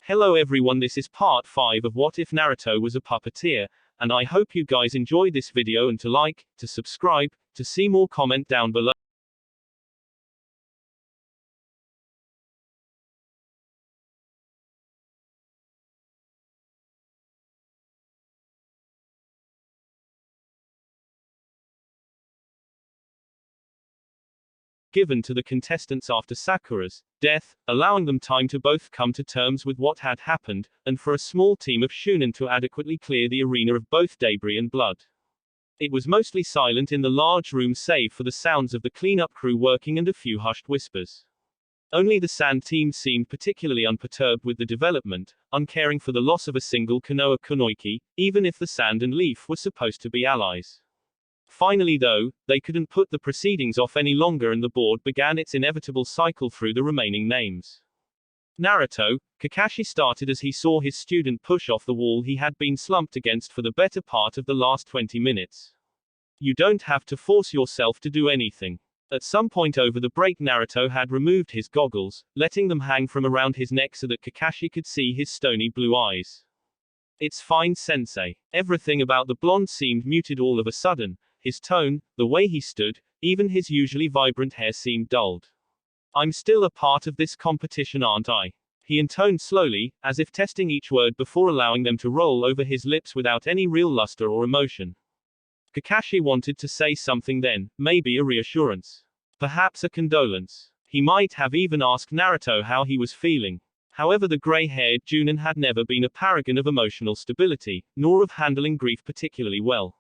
Hello everyone, this is part 5 of What If Naruto Was a Puppeteer, and I hope you guys enjoy this video and to like, to subscribe, to see more, comment down below. Given to the contestants after Sakura's death, allowing them time to both come to terms with what had happened, and for a small team of Shunin to adequately clear the arena of both debris and blood. It was mostly silent in the large room save for the sounds of the cleanup crew working and a few hushed whispers. Only the Sand team seemed particularly unperturbed with the development, uncaring for the loss of a single Konoha Kunoichi, even if the Sand and Leaf were supposed to be allies. Finally though, they couldn't put the proceedings off any longer and the board began its inevitable cycle through the remaining names. Naruto, Kakashi started as he saw his student push off the wall he had been slumped against for the better part of the last 20 minutes. You don't have to force yourself to do anything. At some point over the break Naruto had removed his goggles, letting them hang from around his neck so that Kakashi could see his stony blue eyes. It's fine, sensei. Everything about the blonde seemed muted all of a sudden. His tone, the way he stood, even his usually vibrant hair seemed dulled. I'm still a part of this competition, aren't I? He intoned slowly, as if testing each word before allowing them to roll over his lips without any real luster or emotion. Kakashi wanted to say something then, maybe a reassurance. Perhaps a condolence. He might have even asked Naruto how he was feeling. However, the gray-haired Junin had never been a paragon of emotional stability, nor of handling grief particularly well.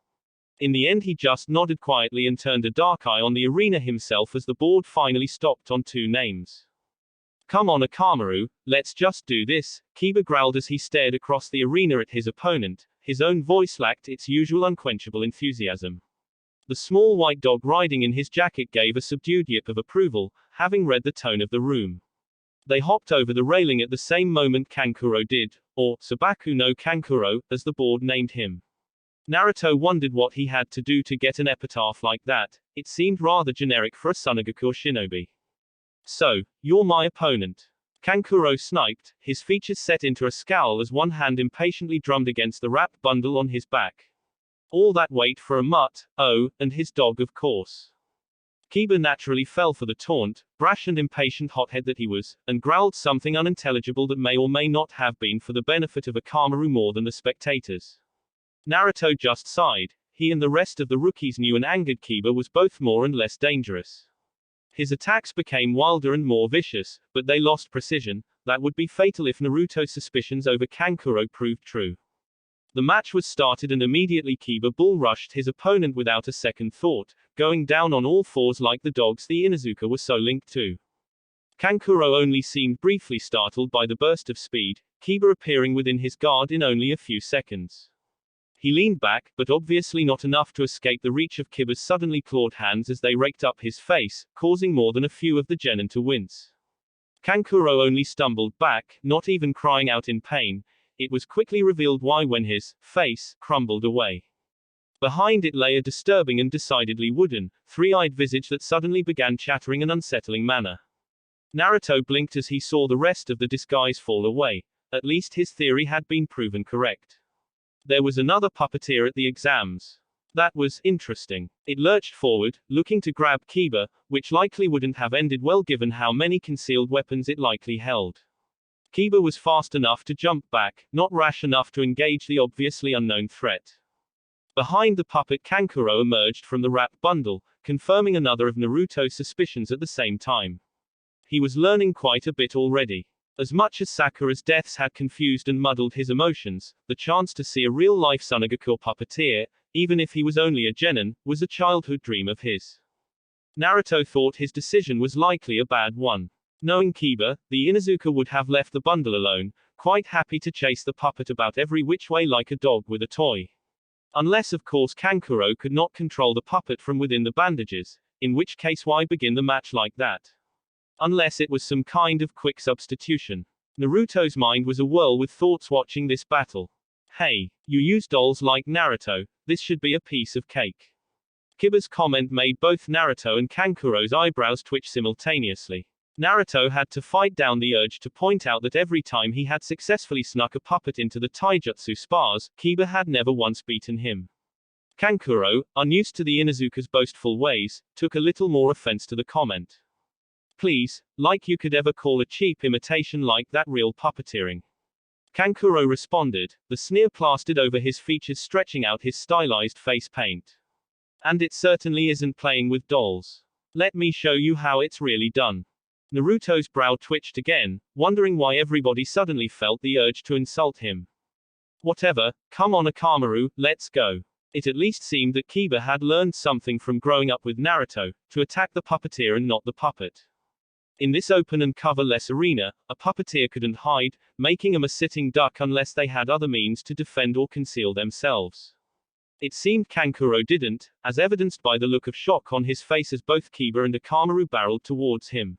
In the end he just nodded quietly and turned a dark eye on the arena himself as the board finally stopped on 2 names. Come on Shikamaru, let's just do this, Kiba growled as he stared across the arena at his opponent. His own voice lacked its usual unquenchable enthusiasm. The small white dog riding in his jacket gave a subdued yip of approval, having read the tone of the room. They hopped over the railing at the same moment Kankuro did, or Sabaku no Kankuro, as the board named him. Naruto wondered what he had to do to get an epitaph like that. It seemed rather generic for a Tsunagaku or shinobi. So, you're my opponent. Kankuro sniped, his features set into a scowl as one hand impatiently drummed against the wrap bundle on his back. All that weight for a mutt, oh, and his dog of course. Kiba naturally fell for the taunt, brash and impatient hothead that he was, and growled something unintelligible that may or may not have been for the benefit of Shikamaru more than the spectators. Naruto just sighed. He and the rest of the rookies knew an angered Kiba was both more and less dangerous. His attacks became wilder and more vicious, but they lost precision. That would be fatal if Naruto's suspicions over Kankuro proved true. The match was started and immediately Kiba bull rushed his opponent without a second thought, going down on all fours like the dogs the Inuzuka were so linked to. Kankuro only seemed briefly startled by the burst of speed, Kiba appearing within his guard in only a few seconds. He leaned back, but obviously not enough to escape the reach of Kiba's suddenly clawed hands as they raked up his face, causing more than a few of the genin to wince. Kankuro only stumbled back, not even crying out in pain. It was quickly revealed why when his face crumbled away. Behind it lay a disturbing and decidedly wooden, 3-eyed visage that suddenly began chattering in an unsettling manner. Naruto blinked as he saw the rest of the disguise fall away. At least his theory had been proven correct. There was another puppeteer at the exams. That was interesting. It lurched forward, looking to grab Kiba, which likely wouldn't have ended well given how many concealed weapons it likely held. Kiba was fast enough to jump back, not rash enough to engage the obviously unknown threat. Behind the puppet Kankuro emerged from the wrap bundle, confirming another of Naruto's suspicions at the same time. He was learning quite a bit already. As much as Sakura's deaths had confused and muddled his emotions, the chance to see a real-life Tsunagaku puppeteer, even if he was only a genin, was a childhood dream of his. Naruto thought his decision was likely a bad one. Knowing Kiba, the Inuzuka would have left the bundle alone, quite happy to chase the puppet about every which way like a dog with a toy. Unless of course Kankuro could not control the puppet from within the bandages, in which case why begin the match like that? Unless it was some kind of quick substitution. Naruto's mind was awhirl with thoughts watching this battle. Hey, you use dolls like Naruto, this should be a piece of cake. Kiba's comment made both Naruto and Kankuro's eyebrows twitch simultaneously. Naruto had to fight down the urge to point out that every time he had successfully snuck a puppet into the taijutsu spars, Kiba had never once beaten him. Kankuro, unused to the Inuzuka's boastful ways, took a little more offense to the comment. Please, like you could ever call a cheap imitation like that real puppeteering. Kankuro responded, the sneer plastered over his features stretching out his stylized face paint. And it certainly isn't playing with dolls. Let me show you how it's really done. Naruto's brow twitched again, wondering why everybody suddenly felt the urge to insult him. Whatever, come on Akamaru, let's go. It at least seemed that Kiba had learned something from growing up with Naruto, to attack the puppeteer and not the puppet. In this open and cover-less arena, a puppeteer couldn't hide, making him a sitting duck unless they had other means to defend or conceal themselves. It seemed Kankuro didn't, as evidenced by the look of shock on his face as both Kiba and Akamaru barreled towards him.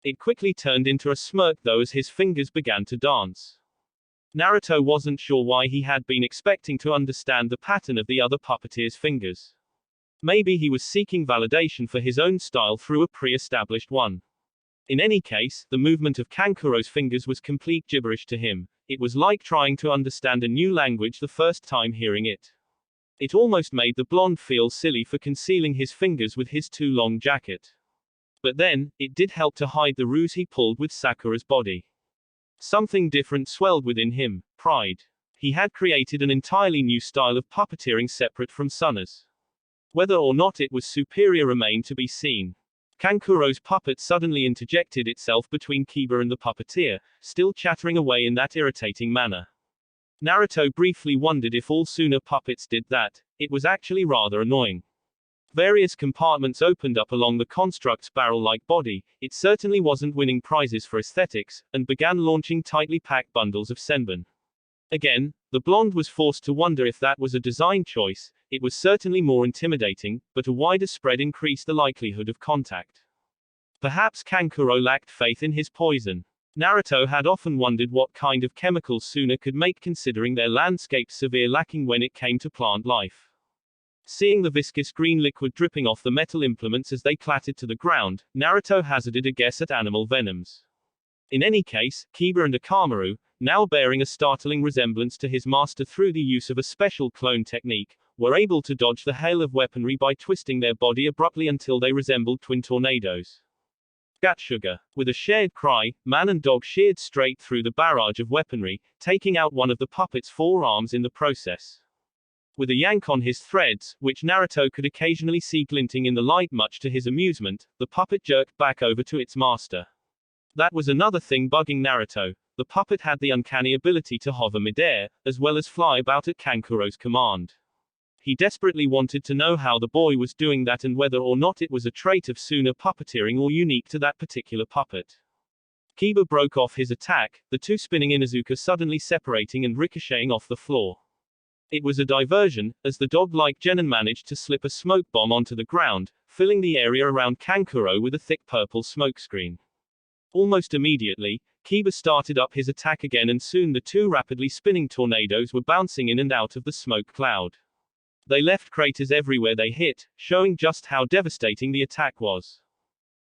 It quickly turned into a smirk though as his fingers began to dance. Naruto wasn't sure why he had been expecting to understand the pattern of the other puppeteer's fingers. Maybe he was seeking validation for his own style through a pre-established one. In any case, the movement of Kankuro's fingers was complete gibberish to him. It was like trying to understand a new language the first time hearing it. It almost made the blonde feel silly for concealing his fingers with his too long jacket. But then, it did help to hide the ruse he pulled with Sakura's body. Something different swelled within him, pride. He had created an entirely new style of puppeteering separate from Suna's. Whether or not it was superior remained to be seen. Kankuro's puppet suddenly interjected itself between Kiba and the puppeteer, still chattering away in that irritating manner. Naruto briefly wondered if all Suna puppets did that. It was actually rather annoying. Various compartments opened up along the construct's barrel-like body. It certainly wasn't winning prizes for aesthetics, and began launching tightly packed bundles of senbon. Again, the blonde was forced to wonder if that was a design choice. It was certainly more intimidating, but a wider spread increased the likelihood of contact. Perhaps Kankuro lacked faith in his poison. Naruto had often wondered what kind of chemicals Suna could make considering their landscape's severe lacking when it came to plant life. Seeing the viscous green liquid dripping off the metal implements as they clattered to the ground, Naruto hazarded a guess at animal venoms. In any case, Kiba and Akamaru, now bearing a startling resemblance to his master through the use of a special clone technique, were able to dodge the hail of weaponry by twisting their body abruptly until they resembled twin tornadoes. Gatsuga. With a shared cry, man and dog sheared straight through the barrage of weaponry, taking out one of the puppet's forearms in the process. With a yank on his threads, which Naruto could occasionally see glinting in the light much to his amusement, the puppet jerked back over to its master. That was another thing bugging Naruto. The puppet had the uncanny ability to hover midair, as well as fly about at Kankuro's command. He desperately wanted to know how the boy was doing that and whether or not it was a trait of Suna puppeteering or unique to that particular puppet. Kiba broke off his attack, the two spinning Inuzuka suddenly separating and ricocheting off the floor. It was a diversion, as the dog-like genin managed to slip a smoke bomb onto the ground, filling the area around Kankuro with a thick purple smokescreen. Almost immediately, Kiba started up his attack again and soon the two rapidly spinning tornadoes were bouncing in and out of the smoke cloud. They left craters everywhere they hit, showing just how devastating the attack was.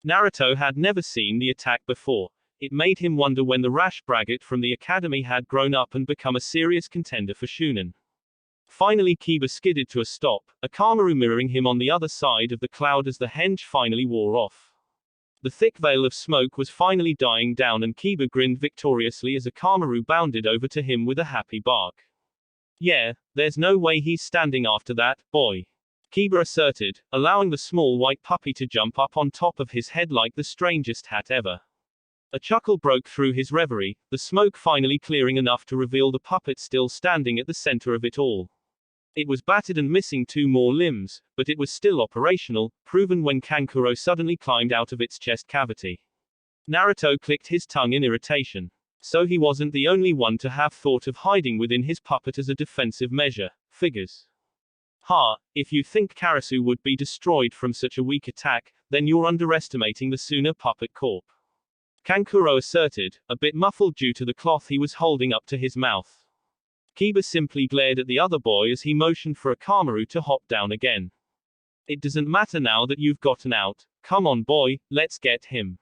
Naruto had never seen the attack before. It made him wonder when the rash braggart from the academy had grown up and become a serious contender for Shunin. Finally Kiba skidded to a stop, Akamaru mirroring him on the other side of the cloud as the henge finally wore off. The thick veil of smoke was finally dying down and Kiba grinned victoriously as Akamaru bounded over to him with a happy bark. Yeah, there's no way he's standing after that, boy. Kiba asserted, allowing the small white puppy to jump up on top of his head like the strangest hat ever. A chuckle broke through his reverie, the smoke finally clearing enough to reveal the puppet still standing at the center of it all. It was battered and missing two more limbs, but it was still operational, proven when Kankuro suddenly climbed out of its chest cavity. Naruto clicked his tongue in irritation. So he wasn't the only one to have thought of hiding within his puppet as a defensive measure. Figures. Ha, if you think Karasu would be destroyed from such a weak attack, then you're underestimating the Suna Puppet Corp. Kankuro asserted, a bit muffled due to the cloth he was holding up to his mouth. Kiba simply glared at the other boy as he motioned for Akamaru to hop down again. It doesn't matter now that you've gotten out. Come on boy, let's get him.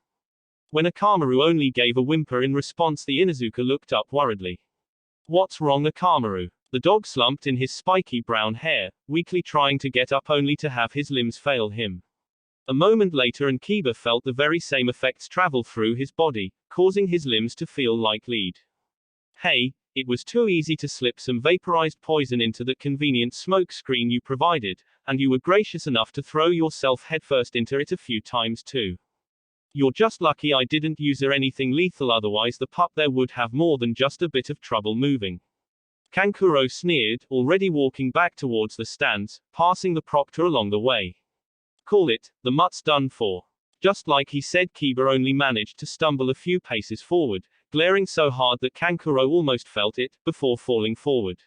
When Akamaru only gave a whimper in response, the Inuzuka looked up worriedly. What's wrong, Akamaru? The dog slumped in his spiky brown hair, weakly trying to get up only to have his limbs fail him. A moment later and Kiba felt the very same effects travel through his body, causing his limbs to feel like lead. Hey, it was too easy to slip some vaporized poison into the convenient smoke screen you provided, and you were gracious enough to throw yourself headfirst into it a few times too. You're just lucky I didn't use anything lethal, otherwise the pup there would have more than just a bit of trouble moving. Kankuro sneered, already walking back towards the stands, passing the proctor along the way. Call it, the mutt's done for. Just like he said, Kiba only managed to stumble a few paces forward, glaring so hard that Kankuro almost felt it, before falling forward.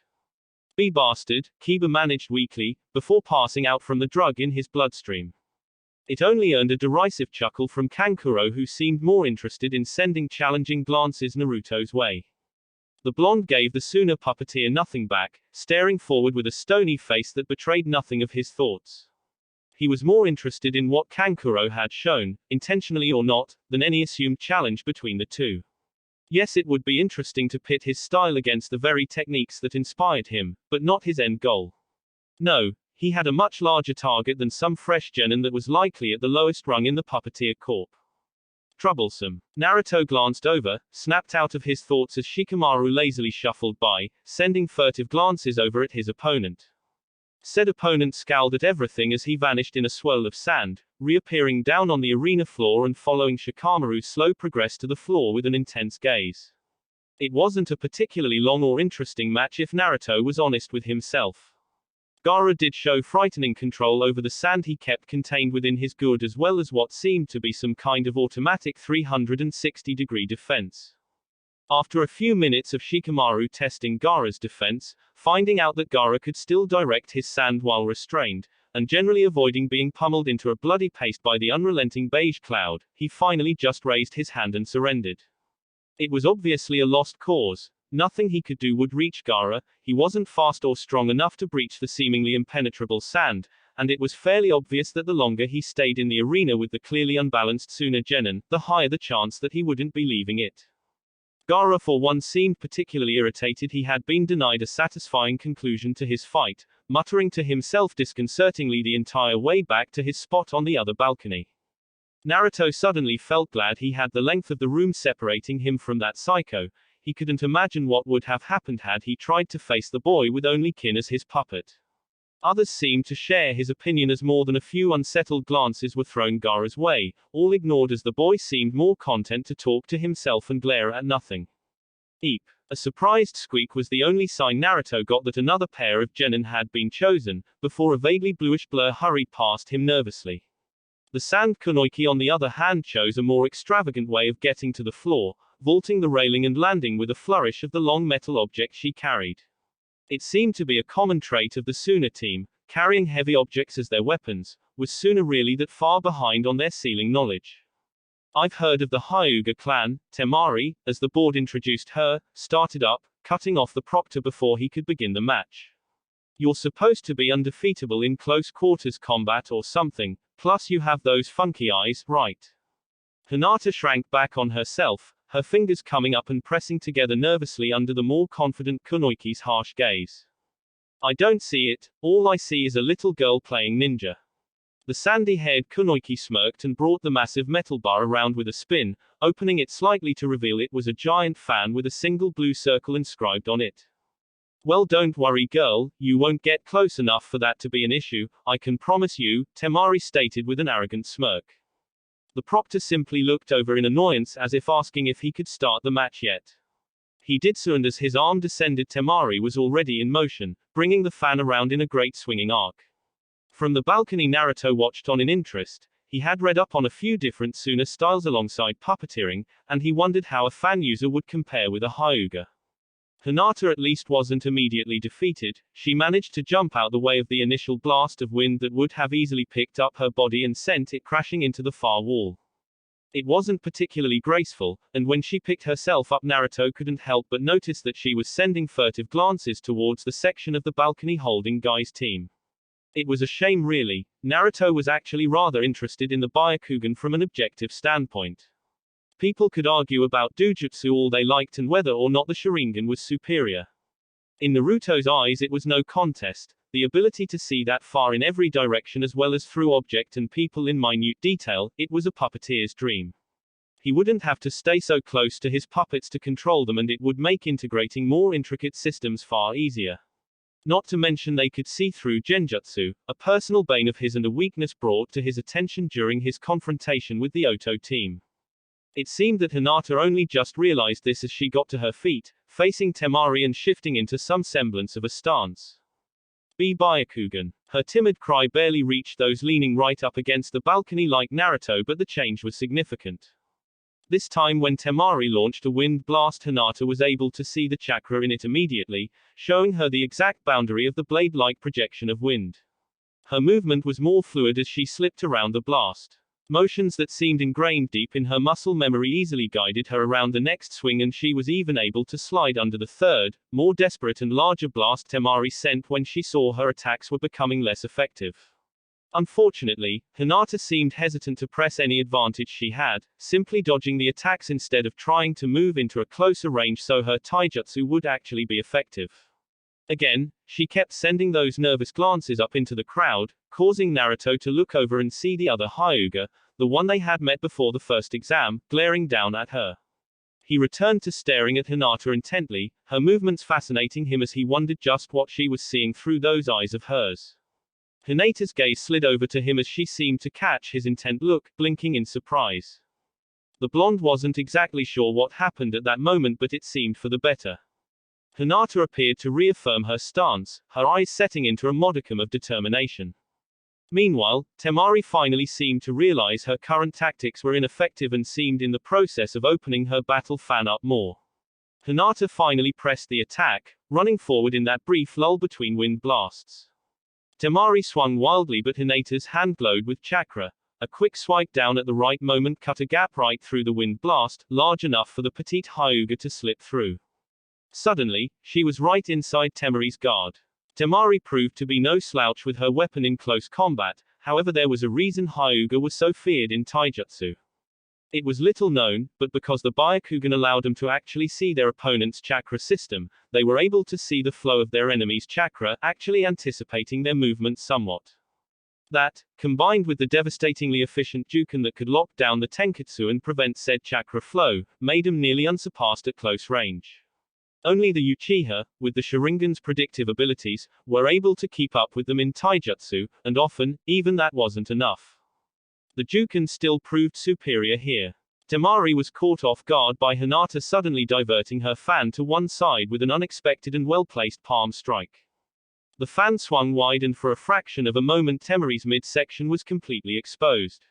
Be bastard, Kiba managed weakly, before passing out from the drug in his bloodstream. It only earned a derisive chuckle from Kankuro, who seemed more interested in sending challenging glances Naruto's way. The blonde gave the Suna puppeteer nothing back, staring forward with a stony face that betrayed nothing of his thoughts. He was more interested in what Kankuro had shown, intentionally or not, than any assumed challenge between the two. Yes, it would be interesting to pit his style against the very techniques that inspired him, but not his end goal. No, he had a much larger target than some fresh genin that was likely at the lowest rung in the puppeteer corp. Troublesome. Naruto glanced over, snapped out of his thoughts as Shikamaru lazily shuffled by, sending furtive glances over at his opponent. Said opponent scowled at everything as he vanished in a swirl of sand, reappearing down on the arena floor and following Shikamaru's slow progress to the floor with an intense gaze. It wasn't a particularly long or interesting match if Naruto was honest with himself. Gaara did show frightening control over the sand he kept contained within his gourd, as well as what seemed to be some kind of automatic 360-degree defense. After a few minutes of Shikamaru testing Gaara's defense, finding out that Gaara could still direct his sand while restrained, and generally avoiding being pummeled into a bloody paste by the unrelenting beige cloud, he finally just raised his hand and surrendered. It was obviously a lost cause. Nothing he could do would reach Gaara, he wasn't fast or strong enough to breach the seemingly impenetrable sand, and it was fairly obvious that the longer he stayed in the arena with the clearly unbalanced Suna genin, the higher the chance that he wouldn't be leaving it. Gaara for one seemed particularly irritated he had been denied a satisfying conclusion to his fight, muttering to himself disconcertingly the entire way back to his spot on the other balcony. Naruto suddenly felt glad he had the length of the room separating him from that psycho. He couldn't imagine what would have happened had he tried to face the boy with only Kin as his puppet. Others seemed to share his opinion as more than a few unsettled glances were thrown Gaara's way, all ignored as the boy seemed more content to talk to himself and glare at nothing. Eep. A surprised squeak was the only sign Naruto got that another pair of genin had been chosen, before a vaguely bluish blur hurried past him nervously. The sand kunoiki on the other hand chose a more extravagant way of getting to the floor, vaulting the railing and landing with a flourish of the long metal object she carried. It seemed to be a common trait of the Suna team, carrying heavy objects as their weapons. Was Suna really that far behind on their ceiling knowledge? I've heard of the Hyuga clan. Temari, as the board introduced her, started up, cutting off the proctor before he could begin the match. You're supposed to be undefeatable in close quarters combat or something, plus you have those funky eyes, right? Hinata shrank back on herself, her fingers coming up and pressing together nervously under the more confident Kunoiki's harsh gaze. I don't see it, all I see is a little girl playing ninja. The sandy-haired Kunoiki smirked and brought the massive metal bar around with a spin, opening it slightly to reveal it was a giant fan with a single blue circle inscribed on it. Well, don't worry girl, you won't get close enough for that to be an issue, I can promise you, Temari stated with an arrogant smirk. The proctor simply looked over in annoyance as if asking if he could start the match yet. He did so, and as his arm descended Temari was already in motion, bringing the fan around in a great swinging arc. From the balcony Naruto watched on in interest. He had read up on a few different Suna styles alongside puppeteering, and he wondered how a fan user would compare with a Hyuga. Hinata at least wasn't immediately defeated. She managed to jump out the way of the initial blast of wind that would have easily picked up her body and sent it crashing into the far wall. It wasn't particularly graceful, and when she picked herself up Naruto couldn't help but notice that she was sending furtive glances towards the section of the balcony holding Guy's team. It was a shame really. Naruto was actually rather interested in the Byakugan from an objective standpoint. People could argue about Dojutsu all they liked and whether or not the Sharingan was superior. In Naruto's eyes it was no contest. The ability to see that far in every direction as well as through object and people in minute detail, it was a puppeteer's dream. He wouldn't have to stay so close to his puppets to control them, and it would make integrating more intricate systems far easier. Not to mention they could see through genjutsu, a personal bane of his and a weakness brought to his attention during his confrontation with the Oto team. It seemed that Hinata only just realized this as she got to her feet, facing Temari and shifting into some semblance of a stance. "Be Byakugan." Her timid cry barely reached those leaning right up against the balcony like Naruto, but the change was significant. This time when Temari launched a wind blast, Hinata was able to see the chakra in it immediately, showing her the exact boundary of the blade-like projection of wind. Her movement was more fluid as she slipped around the blast. Motions that seemed ingrained deep in her muscle memory easily guided her around the next swing, and she was even able to slide under the third, more desperate and larger blast Temari sent when she saw her attacks were becoming less effective. Unfortunately, Hinata seemed hesitant to press any advantage she had, simply dodging the attacks instead of trying to move into a closer range so her taijutsu would actually be effective. Again, she kept sending those nervous glances up into the crowd, causing Naruto to look over and see the other Hyuga, the one they had met before the first exam, glaring down at her. He returned to staring at Hinata intently, her movements fascinating him as he wondered just what she was seeing through those eyes of hers. Hinata's gaze slid over to him as she seemed to catch his intent look, blinking in surprise. The blonde wasn't exactly sure what happened at that moment, but it seemed for the better. Hinata appeared to reaffirm her stance, her eyes setting into a modicum of determination. Meanwhile, Temari finally seemed to realize her current tactics were ineffective and seemed in the process of opening her battle fan up more. Hinata finally pressed the attack, running forward in that brief lull between wind blasts. Temari swung wildly, but Hinata's hand glowed with chakra. A quick swipe down at the right moment cut a gap right through the wind blast, large enough for the petite Hyuga to slip through. Suddenly, she was right inside Temari's guard. Temari proved to be no slouch with her weapon in close combat, however there was a reason Hyuga was so feared in taijutsu. It was little known, but because the Byakugan allowed them to actually see their opponent's chakra system, they were able to see the flow of their enemy's chakra, actually anticipating their movements somewhat. That, combined with the devastatingly efficient Juken that could lock down the Tenketsu and prevent said chakra flow, made him nearly unsurpassed at close range. Only the Uchiha, with the Sharingan's predictive abilities, were able to keep up with them in taijutsu, and often, even that wasn't enough. The Juken still proved superior here. Temari was caught off guard by Hinata suddenly diverting her fan to one side with an unexpected and well-placed palm strike. The fan swung wide, and for a fraction of a moment Temari's midsection was completely exposed.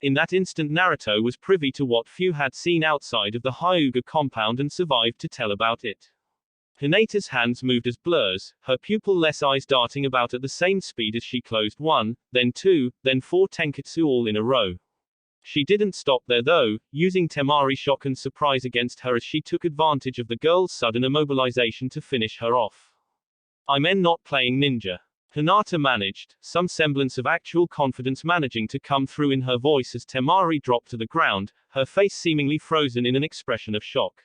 In that instant Naruto was privy to what few had seen outside of the Hyuga compound and survived to tell about it. Hinata's hands moved as blurs, her pupil-less eyes darting about at the same speed as she closed one, then two, then four Tenketsu all in a row. She didn't stop there though, using Temari's shock and surprise against her as she took advantage of the girl's sudden immobilization to finish her off. "I'm not playing ninja," Hinata managed, some semblance of actual confidence managing to come through in her voice as Temari dropped to the ground, her face seemingly frozen in an expression of shock.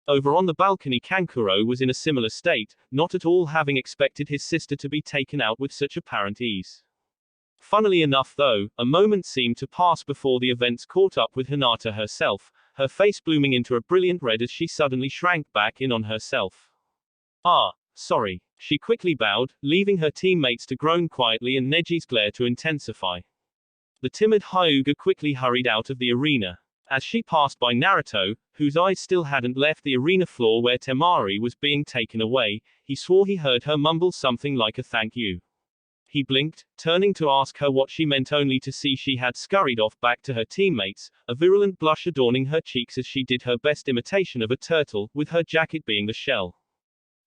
Over on the balcony Kankuro was in a similar state, not at all having expected his sister to be taken out with such apparent ease. Funnily enough though, a moment seemed to pass before the events caught up with Hinata herself, her face blooming into a brilliant red as she suddenly shrank back in on herself. "Ah, sorry." She quickly bowed, leaving her teammates to groan quietly and Neji's glare to intensify. The timid Hyuga quickly hurried out of the arena. As she passed by Naruto, whose eyes still hadn't left the arena floor where Temari was being taken away, he swore he heard her mumble something like a "thank you." He blinked, turning to ask her what she meant, only to see she had scurried off back to her teammates, a virulent blush adorning her cheeks as she did her best imitation of a turtle, with her jacket being the shell.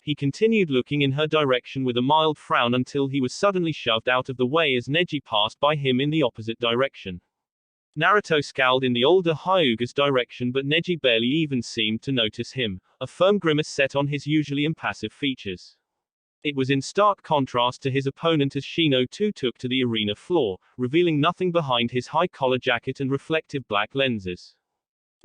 He continued looking in her direction with a mild frown until he was suddenly shoved out of the way as Neji passed by him in the opposite direction. Naruto scowled in the older Hyuga's direction, but Neji barely even seemed to notice him, a firm grimace set on his usually impassive features. It was in stark contrast to his opponent as Shino too took to the arena floor, revealing nothing behind his high collar jacket and reflective black lenses.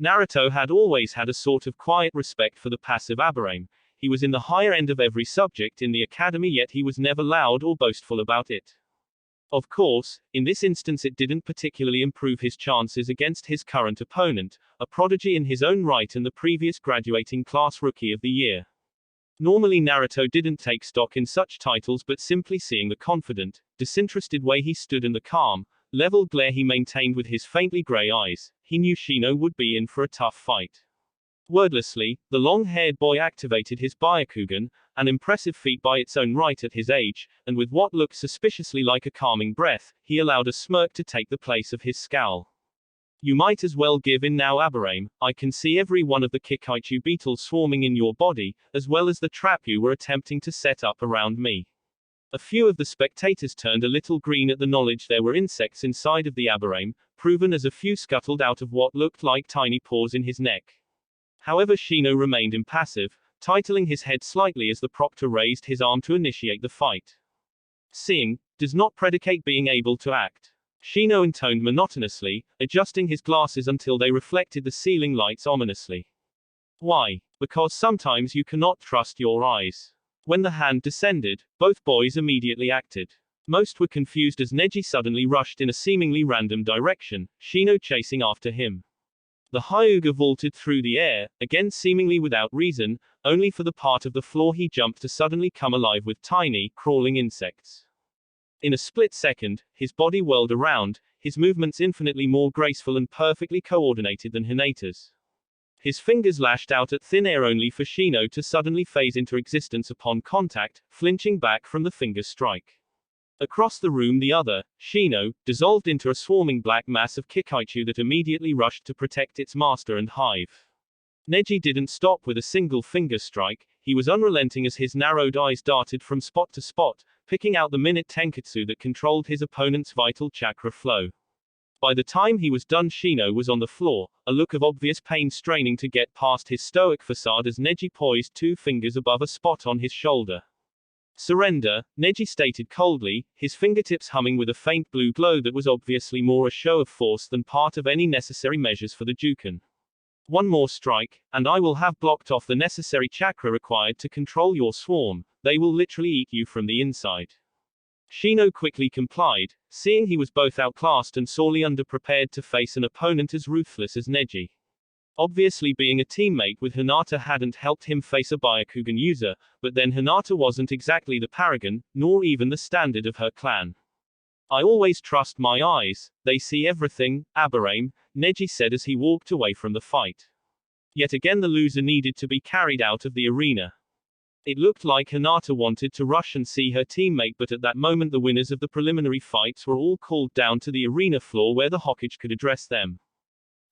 Naruto had always had a sort of quiet respect for the passive Aburame. He was in the higher end of every subject in the academy, yet he was never loud or boastful about it. Of course, in this instance it didn't particularly improve his chances against his current opponent, a prodigy in his own right and the previous graduating class Rookie of the Year. Normally Naruto didn't take stock in such titles, but simply seeing the confident, disinterested way he stood and the calm, level glare he maintained with his faintly gray eyes, he knew Shino would be in for a tough fight. Wordlessly, the long-haired boy activated his Byakugan, an impressive feat by its own right at his age, and with what looked suspiciously like a calming breath, he allowed a smirk to take the place of his scowl. You might as well give in now, Aburame. I can see every one of the Kikaichu beetles swarming in your body, as well as the trap you were attempting to set up around me. A few of the spectators turned a little green at the knowledge there were insects inside of the Aburame, proven as a few scuttled out of what looked like tiny paws in his neck. However, Shino remained impassive, titling his head slightly as the proctor raised his arm to initiate the fight. Seeing does not predicate being able to act. Shino intoned monotonously, adjusting his glasses until they reflected the ceiling lights ominously. Why? Because sometimes you cannot trust your eyes. When the hand descended, both boys immediately acted. Most were confused as Neji suddenly rushed in a seemingly random direction, Shino chasing after him. The Hyuga vaulted through the air, again seemingly without reason, only for the part of the floor he jumped to suddenly come alive with tiny, crawling insects. In a split second, his body whirled around, his movements infinitely more graceful and perfectly coordinated than Hinata's. His fingers lashed out at thin air only for Shino to suddenly phase into existence upon contact, flinching back from the finger strike. Across the room the other, Shino, dissolved into a swarming black mass of Kikaichu that immediately rushed to protect its master and hive. Neji didn't stop with a single finger strike, he was unrelenting as his narrowed eyes darted from spot to spot, picking out the minute tenketsu that controlled his opponent's vital chakra flow. By the time he was done, Shino was on the floor, a look of obvious pain straining to get past his stoic facade as Neji poised 2 fingers above a spot on his shoulder. Surrender, Neji stated coldly, his fingertips humming with a faint blue glow that was obviously more a show of force than part of any necessary measures for the Juken. One more strike, and I will have blocked off the necessary chakra required to control your swarm. They will literally eat you from the inside. Shino quickly complied, seeing he was both outclassed and sorely underprepared to face an opponent as ruthless as Neji. Obviously, being a teammate with Hinata hadn't helped him face a Byakugan user, but then Hinata wasn't exactly the paragon, nor even the standard of her clan. I always trust my eyes, they see everything, Aburame, Neji said as he walked away from the fight. Yet again the loser needed to be carried out of the arena. It looked like Hinata wanted to rush and see her teammate, but at that moment the winners of the preliminary fights were all called down to the arena floor where the Hokage could address them.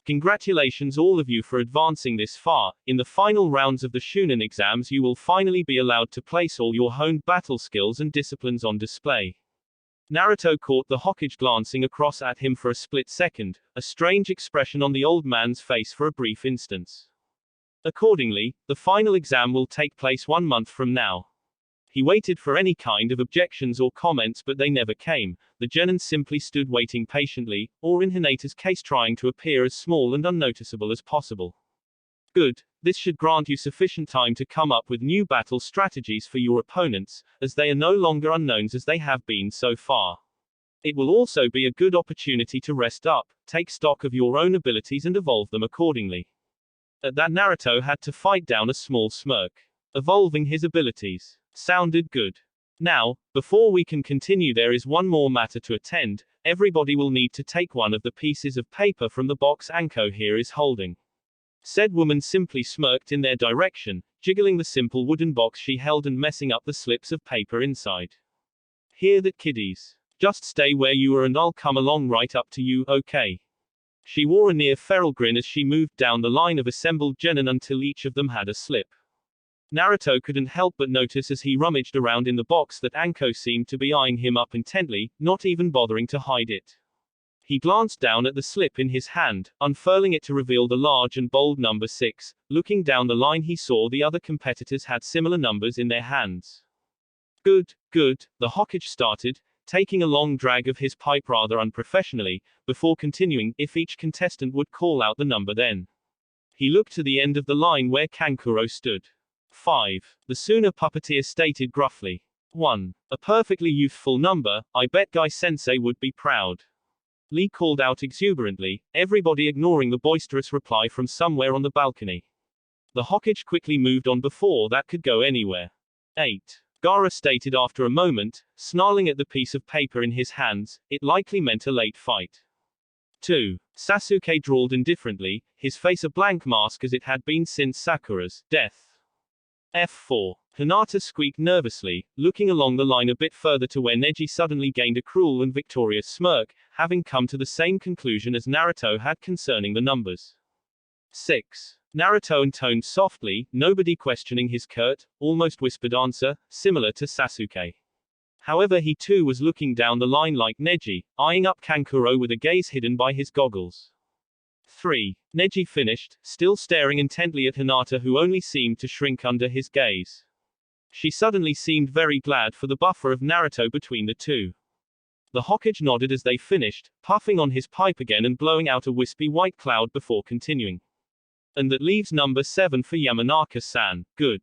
Congratulations all of you for advancing this far. In the final rounds of the Shunin exams you will finally be allowed to place all your honed battle skills and disciplines on display. Naruto caught the Hokage glancing across at him for a split second, a strange expression on the old man's face for a brief instant. Accordingly, the final exam will take place 1 month from now. He waited for any kind of objections or comments, but they never came. The Genin simply stood waiting patiently, or in Hinata's case trying to appear as small and unnoticeable as possible. Good, this should grant you sufficient time to come up with new battle strategies for your opponents, as they are no longer unknowns as they have been so far. It will also be a good opportunity to rest up, take stock of your own abilities and evolve them accordingly. At that, Naruto had to fight down a small smirk. Evolving his abilities sounded good. Now, before we can continue, there is one more matter to attend. Everybody will need to take one of the pieces of paper from the box Anko here is holding. Said woman simply smirked in their direction, jiggling the simple wooden box she held and messing up the slips of paper inside. Hear that, kiddies? Just stay where you are and I'll come along right up to you, okay? She wore a near feral grin as she moved down the line of assembled genin until each of them had a slip. Naruto couldn't help but notice as he rummaged around in the box that Anko seemed to be eyeing him up intently, not even bothering to hide it. He glanced down at the slip in his hand, unfurling it to reveal the large and bold number 6. Looking down the line he saw the other competitors had similar numbers in their hands. Good, good, the Hokage started, taking a long drag of his pipe rather unprofessionally, before continuing, if each contestant would call out the number then. He looked to the end of the line where Kankuro stood. 5. The sooner Puppeteer stated gruffly. 1. A perfectly youthful number, I bet Guy-sensei would be proud. Lee called out exuberantly, everybody ignoring the boisterous reply from somewhere on the balcony. The Hokage quickly moved on before that could go anywhere. 8. Gaara stated after a moment, snarling at the piece of paper in his hands, it likely meant a late fight. 2. Sasuke drawled indifferently, his face a blank mask as it had been since Sakura's death. F4. Hinata squeaked nervously, looking along the line a bit further to where Neji suddenly gained a cruel and victorious smirk, having come to the same conclusion as Naruto had concerning the numbers. 6. Naruto intoned softly, nobody questioning his curt, almost whispered answer, similar to Sasuke. However, he too was looking down the line like Neji, eyeing up Kankuro with a gaze hidden by his goggles. 3. Neji finished, still staring intently at Hinata, who only seemed to shrink under his gaze. She suddenly seemed very glad for the buffer of Naruto between the two. The Hokage nodded as they finished, puffing on his pipe again and blowing out a wispy white cloud before continuing. And that leaves number 7 for Yamanaka-san, good.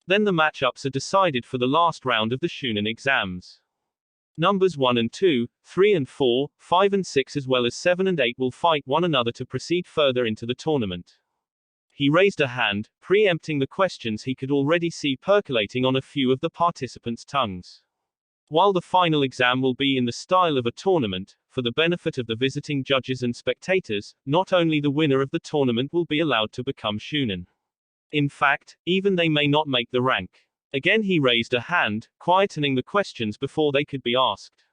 Then the matchups are decided for the last round of the Shunin exams. Numbers 1 and 2, 3 and 4, 5 and 6 as well as 7 and 8 will fight one another to proceed further into the tournament. He raised a hand, preempting the questions he could already see percolating on a few of the participants' tongues. While the final exam will be in the style of a tournament, for the benefit of the visiting judges and spectators, not only the winner of the tournament will be allowed to become Shunin. In fact, even they may not make the rank. Again he raised a hand, quietening the questions before they could be asked.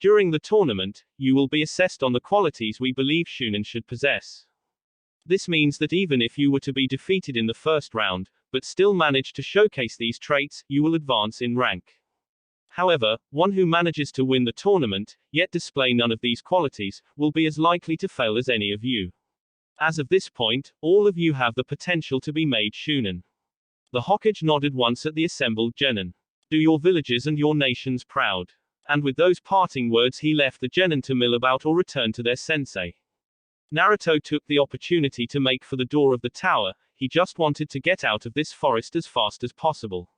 During the tournament, you will be assessed on the qualities we believe Shunin should possess. This means that even if you were to be defeated in the first round, but still manage to showcase these traits, you will advance in rank. However, one who manages to win the tournament, yet display none of these qualities, will be as likely to fail as any of you. As of this point, all of you have the potential to be made Shunin. The Hokage nodded once at the assembled genin. Do your villages and your nations proud. And with those parting words he left the genin to mill about or return to their sensei. Naruto took the opportunity to make for the door of the tower, he just wanted to get out of this forest as fast as possible.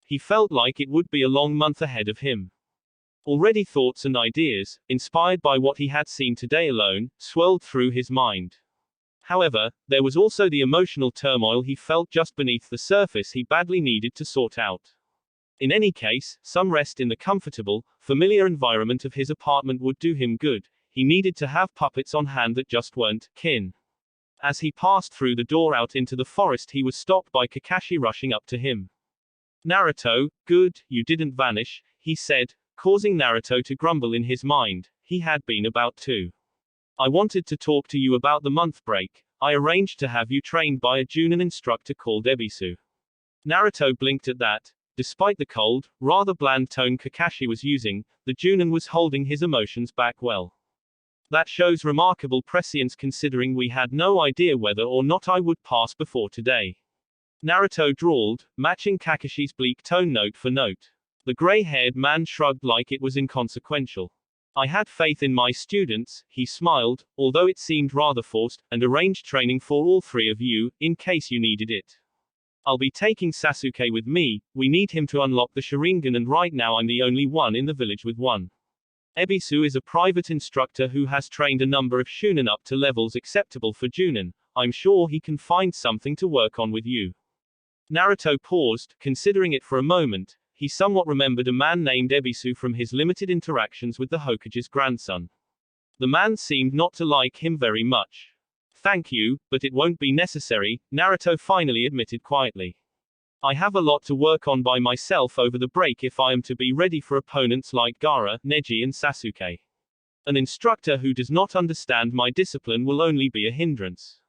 He felt like it would be a long month ahead of him. Already thoughts and ideas, inspired by what he had seen today alone, swirled through his mind. However, there was also the emotional turmoil he felt just beneath the surface he badly needed to sort out. In any case, some rest in the comfortable, familiar environment of his apartment would do him good. He needed to have puppets on hand that just weren't kin. As he passed through the door out into the forest, he was stopped by Kakashi rushing up to him. Naruto, good, you didn't vanish, he said, causing Naruto to grumble in his mind. He had been about to. I wanted to talk to you about the month break. I arranged to have you trained by a Junin instructor called Ebisu. Naruto blinked at that. Despite the cold, rather bland tone Kakashi was using, the Junin was holding his emotions back well. That shows remarkable prescience considering we had no idea whether or not I would pass before today. Naruto drawled, matching Kakashi's bleak tone note for note. The gray-haired man shrugged like it was inconsequential. I had faith in my students, he smiled, although it seemed rather forced, and arranged training for all three of you, in case you needed it. I'll be taking Sasuke with me, we need him to unlock the Sharingan and right now I'm the only one in the village with one. Ebisu is a private instructor who has trained a number of Shunin up to levels acceptable for Junin. I'm sure he can find something to work on with you. Naruto paused, considering it for a moment. He somewhat remembered a man named Ebisu from his limited interactions with the Hokage's grandson. The man seemed not to like him very much. Thank you, but it won't be necessary, Naruto finally admitted quietly. I have a lot to work on by myself over the break if I am to be ready for opponents like Gaara, Neji and Sasuke. An instructor who does not understand my discipline will only be a hindrance.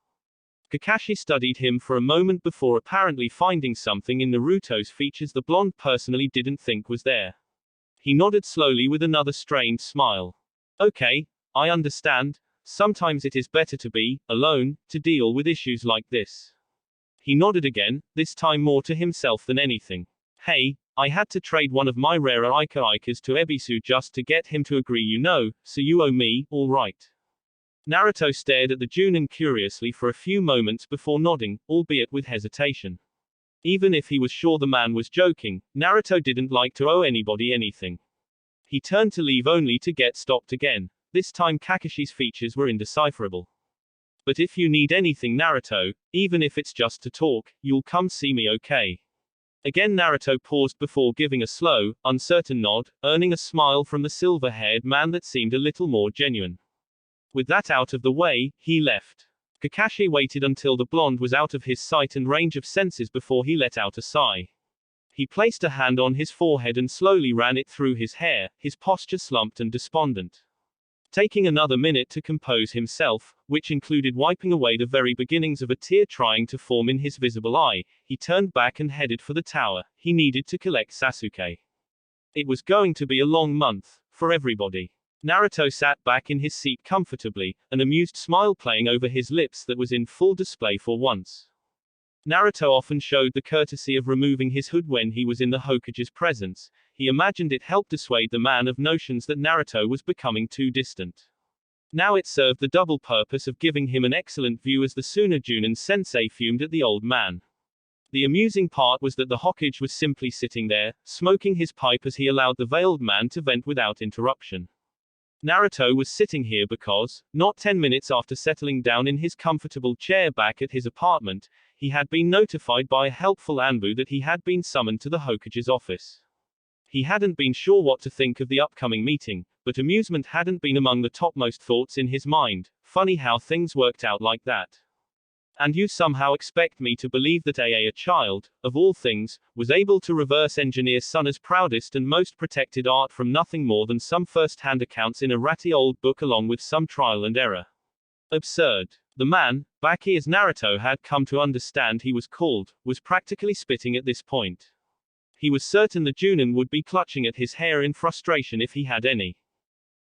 Kakashi studied him for a moment before apparently finding something in Naruto's features the blonde personally didn't think was there. He nodded slowly with another strained smile. Okay, I understand. Sometimes it is better to be alone to deal with issues like this. He nodded again, this time more to himself than anything. Hey, I had to trade one of my rarer Ikas to Ebisu just to get him to agree, you know, so you owe me, all right. Naruto stared at the Junin curiously for a few moments before nodding, albeit with hesitation. Even if he was sure the man was joking, Naruto didn't like to owe anybody anything. He turned to leave only to get stopped again. This time Kakashi's features were indecipherable. But if you need anything, Naruto, even if it's just to talk, you'll come see me, okay? Again Naruto paused before giving a slow, uncertain nod, earning a smile from the silver-haired man that seemed a little more genuine. With that out of the way, he left. Kakashi waited until the blonde was out of his sight and range of senses before he let out a sigh. He placed a hand on his forehead and slowly ran it through his hair, his posture slumped and despondent. Taking another minute to compose himself, which included wiping away the very beginnings of a tear trying to form in his visible eye, he turned back and headed for the tower. He needed to collect Sasuke. It was going to be a long month, for everybody. Naruto sat back in his seat comfortably, an amused smile playing over his lips that was in full display for once. Naruto often showed the courtesy of removing his hood when he was in the Hokage's presence. He imagined it helped dissuade the man of notions that Naruto was becoming too distant. Now it served the double purpose of giving him an excellent view as the Suna Junin sensei fumed at the old man. The amusing part was that the Hokage was simply sitting there, smoking his pipe as he allowed the veiled man to vent without interruption. Naruto was sitting here because, not 10 minutes after settling down in his comfortable chair back at his apartment, he had been notified by a helpful Anbu that he had been summoned to the Hokage's office. He hadn't been sure what to think of the upcoming meeting, but amusement hadn't been among the topmost thoughts in his mind. Funny how things worked out like that. And you somehow expect me to believe that a child, of all things, was able to reverse engineer Suna's proudest and most protected art from nothing more than some first-hand accounts in a ratty old book along with some trial and error. Absurd. The man, Baki as Naruto had come to understand he was called, was practically spitting at this point. He was certain the Junin would be clutching at his hair in frustration if he had any.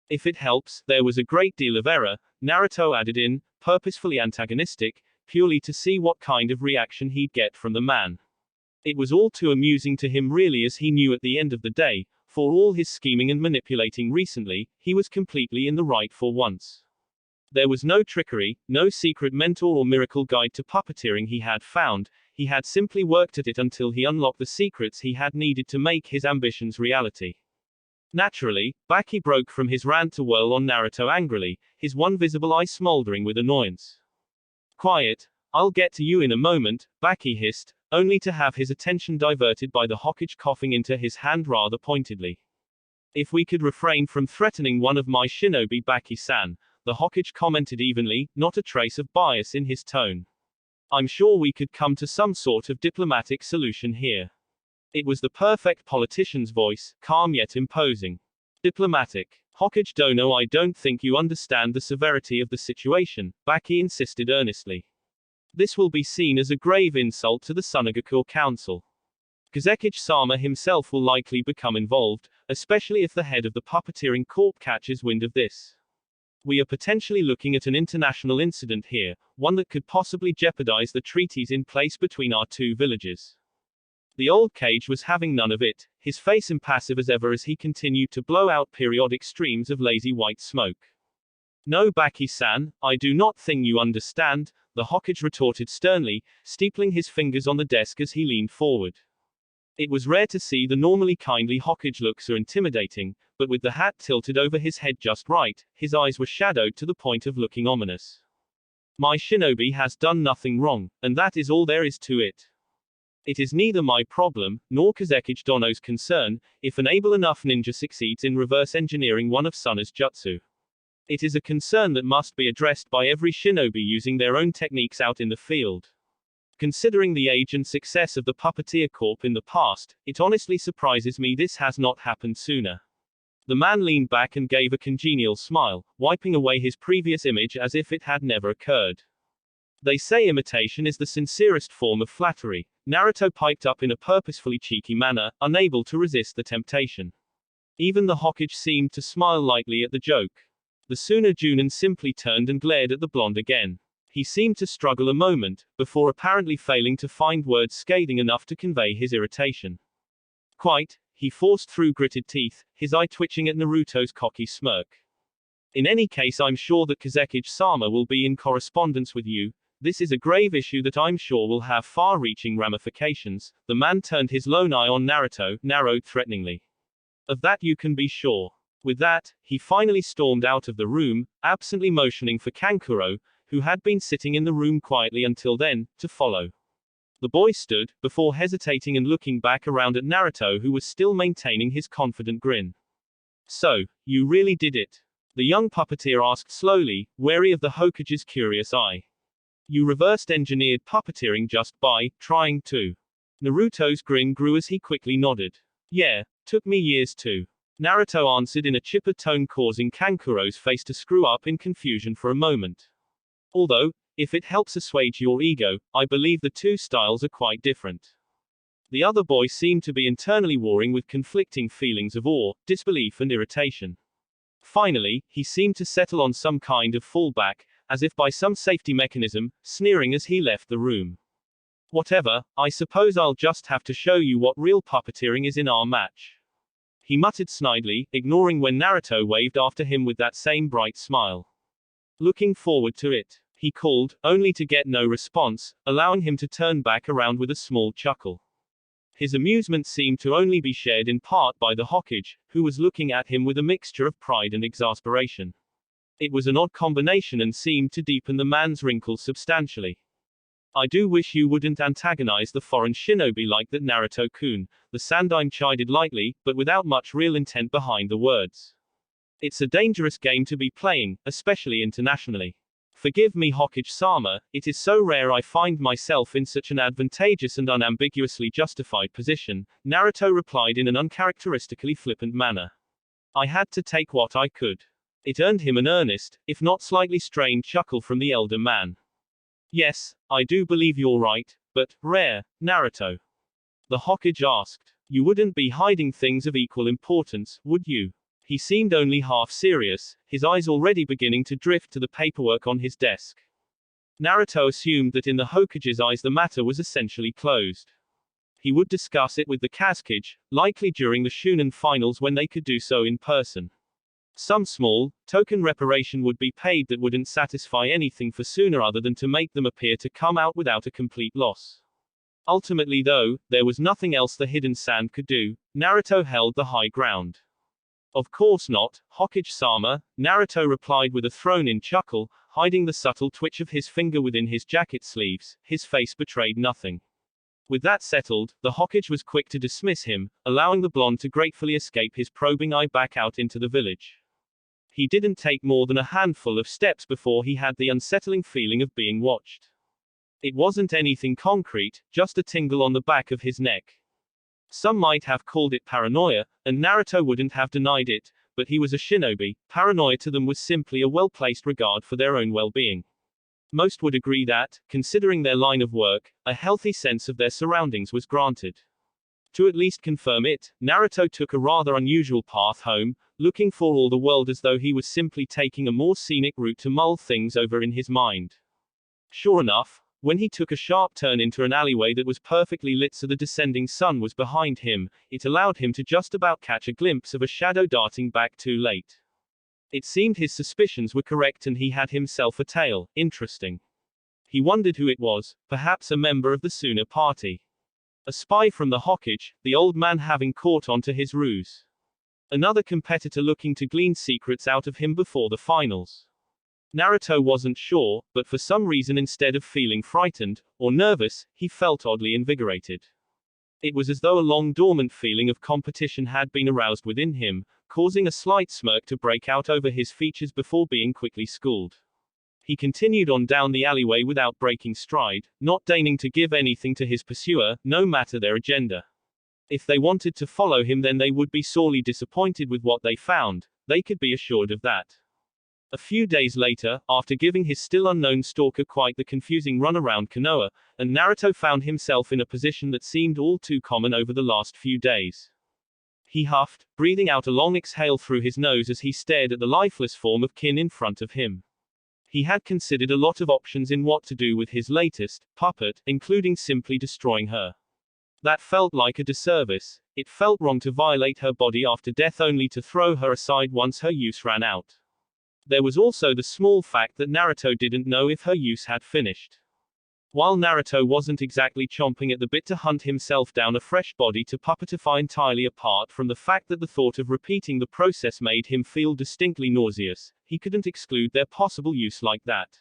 If it helps, there was a great deal of error, Naruto added in, purposefully antagonistic, purely to see what kind of reaction he'd get from the man. It was all too amusing to him really, as he knew at the end of the day, for all his scheming and manipulating recently, he was completely in the right for once. There was no trickery, no secret mentor or miracle guide to puppeteering he had found. He had simply worked at it until he unlocked the secrets he had needed to make his ambitions reality. Naturally, Baki broke from his rant to whirl on Naruto angrily, his one visible eye smoldering with annoyance. Quiet, I'll get to you in a moment, Baki hissed, only to have his attention diverted by the Hokage coughing into his hand rather pointedly. If we could refrain from threatening one of my shinobi, Baki-san, the Hokage commented evenly, not a trace of bias in his tone. I'm sure we could come to some sort of diplomatic solution here. It was the perfect politician's voice, calm yet imposing. Diplomatic. Hokage Dono, I don't think you understand the severity of the situation, Baki insisted earnestly. This will be seen as a grave insult to the Sunagaku Council. Kazekage-sama himself will likely become involved, especially if the head of the puppeteering corp catches wind of this. We are potentially looking at an international incident here, one that could possibly jeopardize the treaties in place between our two villages. The old Cage was having none of it, his face impassive as ever as he continued to blow out periodic streams of lazy white smoke. No, Baki-san, I do not think you understand, the Hokage retorted sternly, steepling his fingers on the desk as he leaned forward. It was rare to see the normally kindly Hokage look so intimidating, but with the hat tilted over his head just right, his eyes were shadowed to the point of looking ominous. My shinobi has done nothing wrong, and that is all there is to it. It is neither my problem, nor Kazekage Dono's concern, if an able enough ninja succeeds in reverse engineering one of Suna's jutsu. It is a concern that must be addressed by every shinobi using their own techniques out in the field. Considering the age and success of the Puppeteer Corp in the past, it honestly surprises me this has not happened sooner. The man leaned back and gave a congenial smile, wiping away his previous image as if it had never occurred. They say imitation is the sincerest form of flattery, Naruto piped up in a purposefully cheeky manner, unable to resist the temptation. Even the Hokage seemed to smile lightly at the joke. The Suna Junin simply turned and glared at the blonde again. He seemed to struggle a moment, before apparently failing to find words scathing enough to convey his irritation. Quite, he forced through gritted teeth, his eye twitching at Naruto's cocky smirk. In any case, I'm sure that Kazekage-sama will be in correspondence with you. This is a grave issue that I'm sure will have far-reaching ramifications. The man turned his lone eye on Naruto, narrowed threateningly. Of that you can be sure. With that, he finally stormed out of the room, absently motioning for Kankuro, who had been sitting in the room quietly until then, to follow. The boy stood, before hesitating and looking back around at Naruto, who was still maintaining his confident grin. So, you really did it? The young puppeteer asked slowly, wary of the Hokage's curious eye. You reversed engineered puppeteering just by trying to. Naruto's grin grew as he quickly nodded. Yeah, took me years to. Naruto answered in a chipper tone, causing Kankuro's face to screw up in confusion for a moment. Although, if it helps assuage your ego, I believe the two styles are quite different. The other boy seemed to be internally warring with conflicting feelings of awe, disbelief and irritation. Finally, he seemed to settle on some kind of fallback, as if by some safety mechanism, sneering as he left the room. Whatever, I suppose I'll just have to show you what real puppeteering is in our match. He muttered snidely, ignoring when Naruto waved after him with that same bright smile. Looking forward to it, he called, only to get no response, allowing him to turn back around with a small chuckle. His amusement seemed to only be shared in part by the Hokage, who was looking at him with a mixture of pride and exasperation. It was an odd combination and seemed to deepen the man's wrinkles substantially. I do wish you wouldn't antagonize the foreign shinobi like that, Naruto-kun, the Sandaime chided lightly, but without much real intent behind the words. It's a dangerous game to be playing, especially internationally. Forgive me, Hokage-sama, it is so rare I find myself in such an advantageous and unambiguously justified position, Naruto replied in an uncharacteristically flippant manner. I had to take what I could. It earned him an earnest, if not slightly strained chuckle from the elder man. Yes, I do believe you're right, but, rare, Naruto. The Hokage asked. You wouldn't be hiding things of equal importance, would you? He seemed only half serious, his eyes already beginning to drift to the paperwork on his desk. Naruto assumed that in the Hokage's eyes the matter was essentially closed. He would discuss it with the Kazekage, likely during the Shunin finals when they could do so in person. Some small, token reparation would be paid that wouldn't satisfy anything for Suna other than to make them appear to come out without a complete loss. Ultimately though, there was nothing else the hidden sand could do. Naruto held the high ground. Of course not, Hokage-sama, Naruto replied with a thrown-in chuckle, hiding the subtle twitch of his finger within his jacket sleeves. His face betrayed nothing. With that settled, the Hokage was quick to dismiss him, allowing the blonde to gratefully escape his probing eye back out into the village. He didn't take more than a handful of steps before he had the unsettling feeling of being watched. It wasn't anything concrete, just a tingle on the back of his neck. Some might have called it paranoia, and Naruto wouldn't have denied it, but he was a shinobi. Paranoia to them was simply a well-placed regard for their own well-being. Most would agree that, considering their line of work, a healthy sense of their surroundings was granted. To at least confirm it, Naruto took a rather unusual path home, looking for all the world as though he was simply taking a more scenic route to mull things over in his mind. Sure enough, when he took a sharp turn into an alleyway that was perfectly lit so the descending sun was behind him, it allowed him to just about catch a glimpse of a shadow darting back too late. It seemed his suspicions were correct and he had himself a tail. Interesting. He wondered who it was, perhaps a member of the Suna party. A spy from the Hokage, the old man having caught on to his ruse. Another competitor looking to glean secrets out of him before the finals. Naruto wasn't sure, but for some reason instead of feeling frightened, or nervous, he felt oddly invigorated. It was as though a long dormant feeling of competition had been aroused within him, causing a slight smirk to break out over his features before being quickly schooled. He continued on down the alleyway without breaking stride, not deigning to give anything to his pursuer, no matter their agenda. If they wanted to follow him then they would be sorely disappointed with what they found, they could be assured of that. A few days later, after giving his still unknown stalker quite the confusing run around Konoha, and Naruto found himself in a position that seemed all too common over the last few days. He huffed, breathing out a long exhale through his nose as he stared at the lifeless form of Kin in front of him. He had considered a lot of options in what to do with his latest puppet, including simply destroying her. That felt like a disservice. It felt wrong to violate her body after death only to throw her aside once her use ran out. There was also the small fact that Naruto didn't know if her use had finished. While Naruto wasn't exactly chomping at the bit to hunt himself down a fresh body to puppetify entirely apart from the fact that the thought of repeating the process made him feel distinctly nauseous, he couldn't exclude their possible use like that.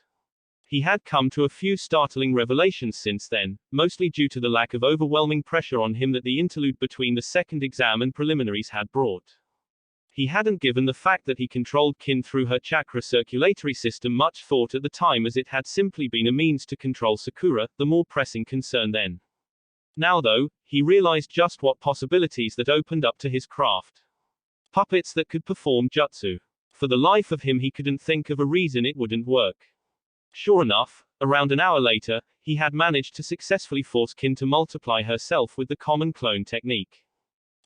He had come to a few startling revelations since then, mostly due to the lack of overwhelming pressure on him that the interlude between the second exam and preliminaries had brought. He hadn't given the fact that he controlled kin through her chakra circulatory system much thought at the time, as it had simply been a means to control Sakura, the more pressing concern then. Now though, he realized just what possibilities that opened up to his craft. Puppets that could perform jutsu. For the life of him he couldn't think of a reason it wouldn't work. Sure enough, around an hour later, he had managed to successfully force kin to multiply herself with the common clone technique.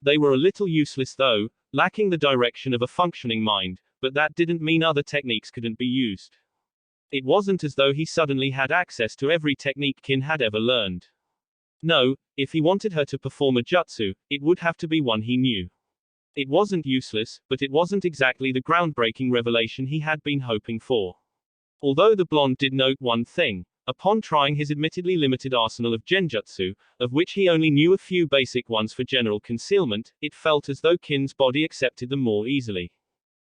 They were a little useless though, lacking the direction of a functioning mind, but that didn't mean other techniques couldn't be used. It wasn't as though he suddenly had access to every technique kin had ever learned. No, if he wanted her to perform a jutsu, it would have to be one he knew. It wasn't useless, but it wasn't exactly the groundbreaking revelation he had been hoping for. Although the blonde did note one thing. Upon trying his admittedly limited arsenal of genjutsu, of which he only knew a few basic ones for general concealment, it felt as though Kin's body accepted them more easily.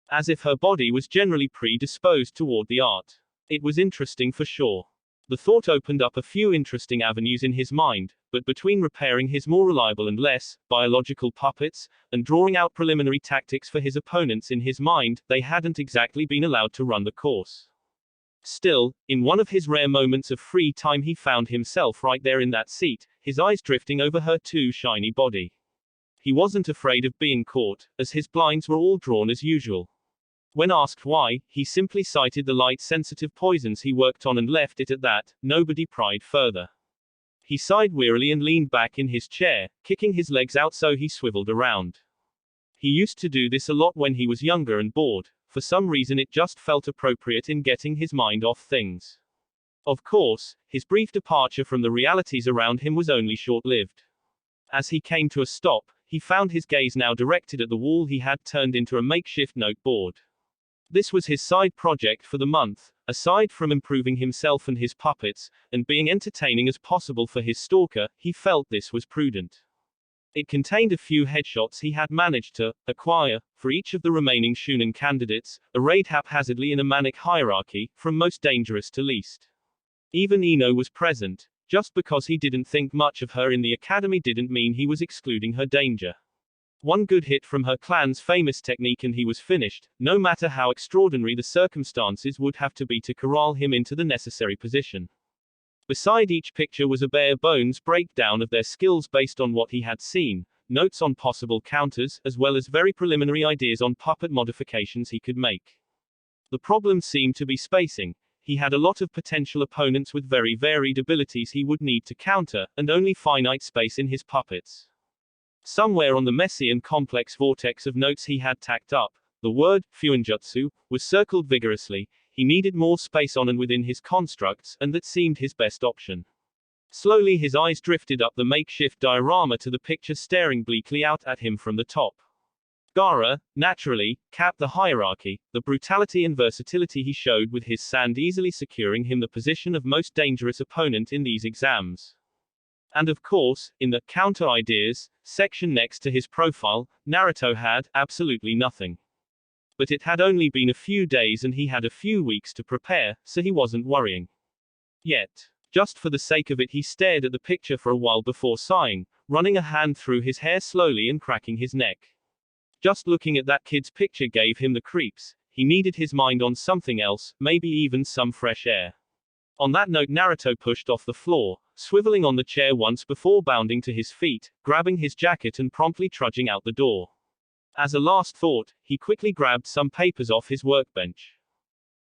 As if her body was generally predisposed toward the art. It was interesting for sure. The thought opened up a few interesting avenues in his mind, but between repairing his more reliable and less biological puppets, and drawing out preliminary tactics for his opponents in his mind, they hadn't exactly been allowed to run the course. Still, in one of his rare moments of free time he found himself right there in that seat, his eyes drifting over her too shiny body. He wasn't afraid of being caught, as his blinds were all drawn as usual. When asked why, he simply cited the light-sensitive poisons he worked on and left it at that. Nobody pried further. He sighed wearily and leaned back in his chair, kicking his legs out so he swiveled around. He used to do this a lot when he was younger and bored. For some reason it just felt appropriate in getting his mind off things. Of course, his brief departure from the realities around him was only short-lived. As he came to a stop, he found his gaze now directed at the wall he had turned into a makeshift noteboard. This was his side project for the month, aside from improving himself and his puppets, and being entertaining as possible for his stalker, he felt this was prudent. It contained a few headshots he had managed to acquire for each of the remaining Shunin candidates, arrayed haphazardly in a manic hierarchy, from most dangerous to least. Even Ino was present. Just because he didn't think much of her in the academy didn't mean he was excluding her danger. One good hit from her clan's famous technique and he was finished, no matter how extraordinary the circumstances would have to be to corral him into the necessary position. Beside each picture was a bare-bones breakdown of their skills based on what he had seen, notes on possible counters, as well as very preliminary ideas on puppet modifications he could make. The problem seemed to be spacing. He had a lot of potential opponents with very varied abilities he would need to counter, and only finite space in his puppets. Somewhere on the messy and complex vortex of notes he had tacked up, the word, fuinjutsu, was circled vigorously. He needed more space on and within his constructs, and that seemed his best option. Slowly his eyes drifted up the makeshift diorama to the picture staring bleakly out at him from the top. Gaara, naturally, capped the hierarchy, the brutality and versatility he showed with his sand easily securing him the position of most dangerous opponent in these exams. And of course, in the counter ideas section next to his profile, Naruto had absolutely nothing. But it had only been a few days and he had a few weeks to prepare, so he wasn't worrying. Yet, just for the sake of it he stared at the picture for a while before sighing, running a hand through his hair slowly and cracking his neck. Just looking at that kid's picture gave him the creeps. He needed his mind on something else, maybe even some fresh air. On that note Naruto pushed off the floor, swiveling on the chair once before bounding to his feet, grabbing his jacket and promptly trudging out the door. As a last thought, he quickly grabbed some papers off his workbench.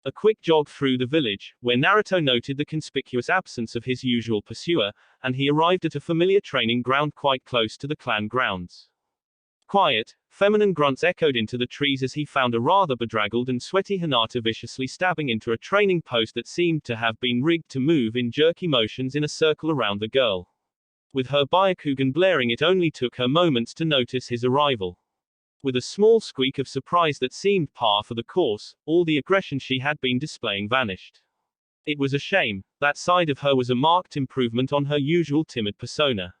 A quick jog through the village, where Naruto noted the conspicuous absence of his usual pursuer, and he arrived at a familiar training ground quite close to the clan grounds. Quiet, feminine grunts echoed into the trees as he found a rather bedraggled and sweaty Hinata viciously stabbing into a training post that seemed to have been rigged to move in jerky motions in a circle around the girl. With her Byakugan blaring, it only took her moments to notice his arrival. With a small squeak of surprise that seemed par for the course, all the aggression she had been displaying vanished. It was a shame. That side of her was a marked improvement on her usual timid persona.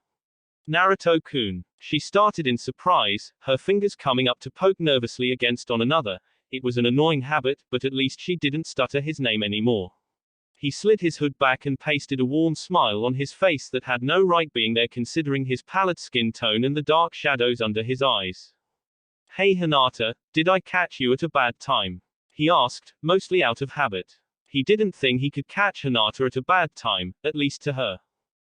Naruto-kun. She started in surprise, her fingers coming up to poke nervously against on another. It was an annoying habit, but at least she didn't stutter his name anymore. He slid his hood back and pasted a warm smile on his face that had no right being there considering his pallid skin tone and the dark shadows under his eyes. Hey Hinata, did I catch you at a bad time? He asked, mostly out of habit. He didn't think he could catch Hinata at a bad time, at least to her.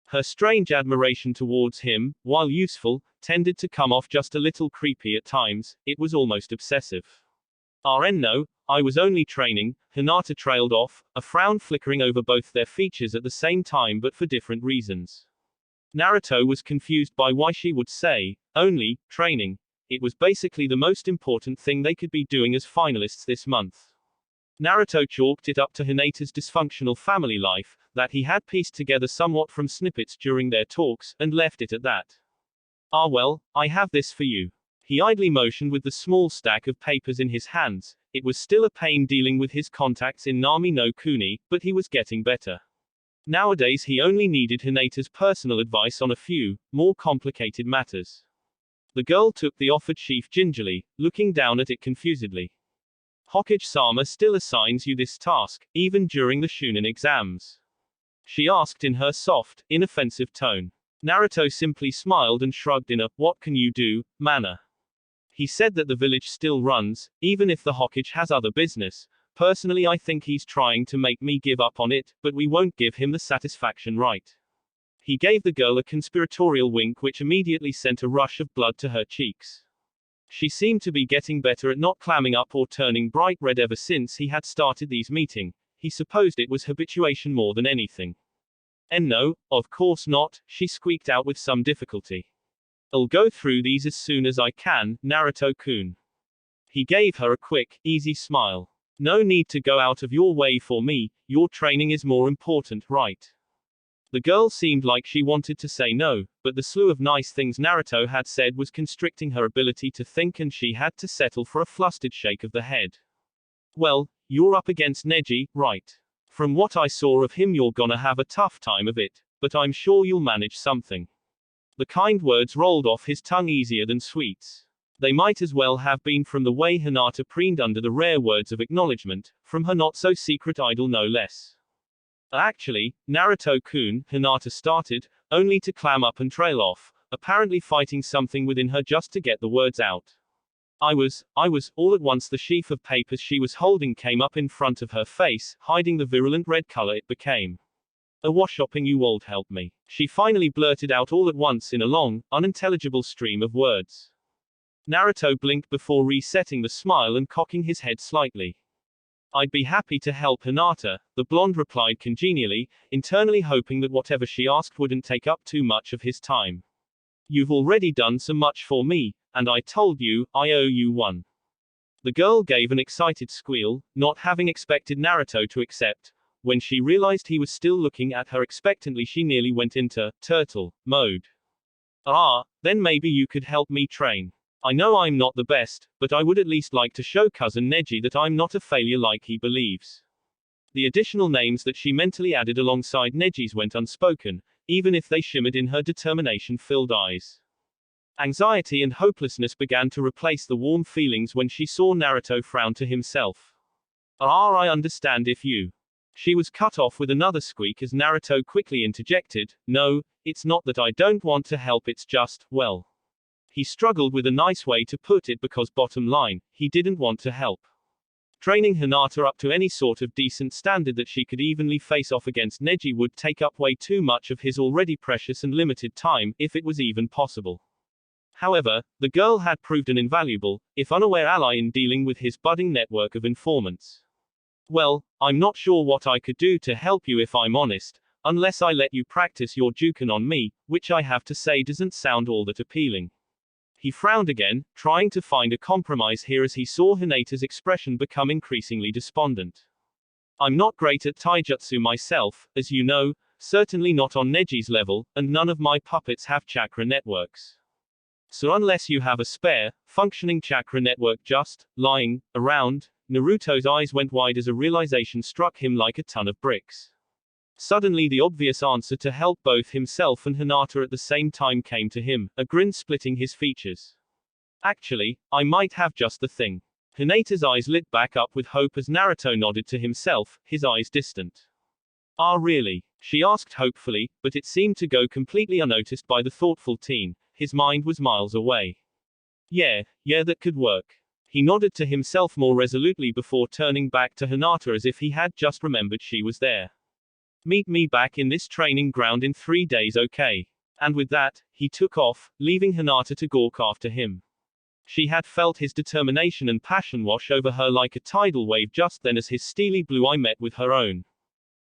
Her strange admiration towards him, while useful, tended to come off just a little creepy at times. It was almost obsessive. No, I was only training, Hinata trailed off, a frown flickering over both their features at the same time but for different reasons. Naruto was confused by why she would say, only, training. It was basically the most important thing they could be doing as finalists this month. Naruto chalked it up to Hinata's dysfunctional family life, that he had pieced together somewhat from snippets during their talks, and left it at that. Well, I have this for you. He idly motioned with the small stack of papers in his hands. It was still a pain dealing with his contacts in Nami no Kuni, but he was getting better. Nowadays he only needed Hinata's personal advice on a few, more complicated matters. The girl took the offered sheaf gingerly, looking down at it confusedly. Hokage-sama still assigns you this task, even during the Shunin exams? She asked in her soft, inoffensive tone. Naruto simply smiled and shrugged in a, what can you do, manner. He said that the village still runs, even if the Hokage has other business. Personally I think he's trying to make me give up on it, but we won't give him the satisfaction right. He gave the girl a conspiratorial wink which immediately sent a rush of blood to her cheeks. She seemed to be getting better at not clamming up or turning bright red ever since he had started these meetings. He supposed it was habituation more than anything. No, of course not, she squeaked out with some difficulty. I'll go through these as soon as I can, Naruto-kun. He gave her a quick, easy smile. No need to go out of your way for me, your training is more important, right? The girl seemed like she wanted to say no, but the slew of nice things Naruto had said was constricting her ability to think and she had to settle for a flustered shake of the head. Well, you're up against Neji, right? From what I saw of him you're gonna have a tough time of it, but I'm sure you'll manage something. The kind words rolled off his tongue easier than sweets. They might as well have been from the way Hinata preened under the rare words of acknowledgement, from her not-so-secret idol no less. Actually, Naruto-kun, Hinata started, only to clam up and trail off, apparently fighting something within her just to get the words out. I was, all at once the sheaf of papers she was holding came up in front of her face, hiding the virulent red color it became. A washopping you old help me. She finally blurted out all at once in a long, unintelligible stream of words. Naruto blinked before resetting the smile and cocking his head slightly. I'd be happy to help Hinata, the blonde replied congenially, internally hoping that whatever she asked wouldn't take up too much of his time. You've already done so much for me, and I told you, I owe you one. The girl gave an excited squeal, not having expected Naruto to accept. When she realized he was still looking at her expectantly she nearly went into turtle mode. Then maybe you could help me train. I know I'm not the best, but I would at least like to show cousin Neji that I'm not a failure like he believes. The additional names that she mentally added alongside Neji's went unspoken, even if they shimmered in her determination-filled eyes. Anxiety and hopelessness began to replace the warm feelings when she saw Naruto frown to himself. I understand if you. She was cut off with another squeak as Naruto quickly interjected, no, it's not that I don't want to help, it's just, well. He struggled with a nice way to put it because bottom line, he didn't want to help. Training Hinata up to any sort of decent standard that she could evenly face off against Neji would take up way too much of his already precious and limited time, if it was even possible. However, the girl had proved an invaluable, if unaware ally in dealing with his budding network of informants. Well, I'm not sure what I could do to help you if I'm honest, unless I let you practice your Juken on me, which I have to say doesn't sound all that appealing. He frowned again, trying to find a compromise here as he saw Hinata's expression become increasingly despondent. I'm not great at taijutsu myself, as you know, certainly not on Neji's level, and none of my puppets have chakra networks. So unless you have a spare, functioning chakra network just lying around, Naruto's eyes went wide as a realization struck him like a ton of bricks. Suddenly the obvious answer to help both himself and Hinata at the same time came to him, a grin splitting his features. Actually, I might have just the thing. Hinata's eyes lit back up with hope as Naruto nodded to himself, his eyes distant. Ah really? She asked hopefully, but it seemed to go completely unnoticed by the thoughtful teen. His mind was miles away. Yeah, that could work. He nodded to himself more resolutely before turning back to Hinata as if he had just remembered she was there. Meet me back in this training ground in 3 days, okay? And with that, he took off, leaving Hinata to gawk after him. She had felt his determination and passion wash over her like a tidal wave just then as his steely blue eye met with her own.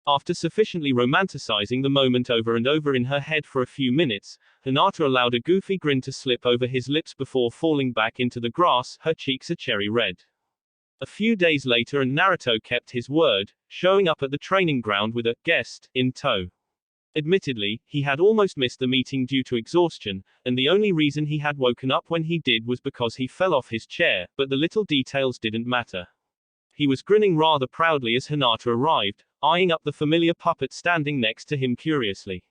After sufficiently romanticizing the moment over and over in her head for a few minutes, Hinata allowed a goofy grin to slip over his lips before falling back into the grass, her cheeks a cherry red. A few days later and Naruto kept his word, showing up at the training ground with a guest in tow. Admittedly, he had almost missed the meeting due to exhaustion, and the only reason he had woken up when he did was because he fell off his chair, but the little details didn't matter. He was grinning rather proudly as Hinata arrived, eyeing up the familiar puppet standing next to him curiously.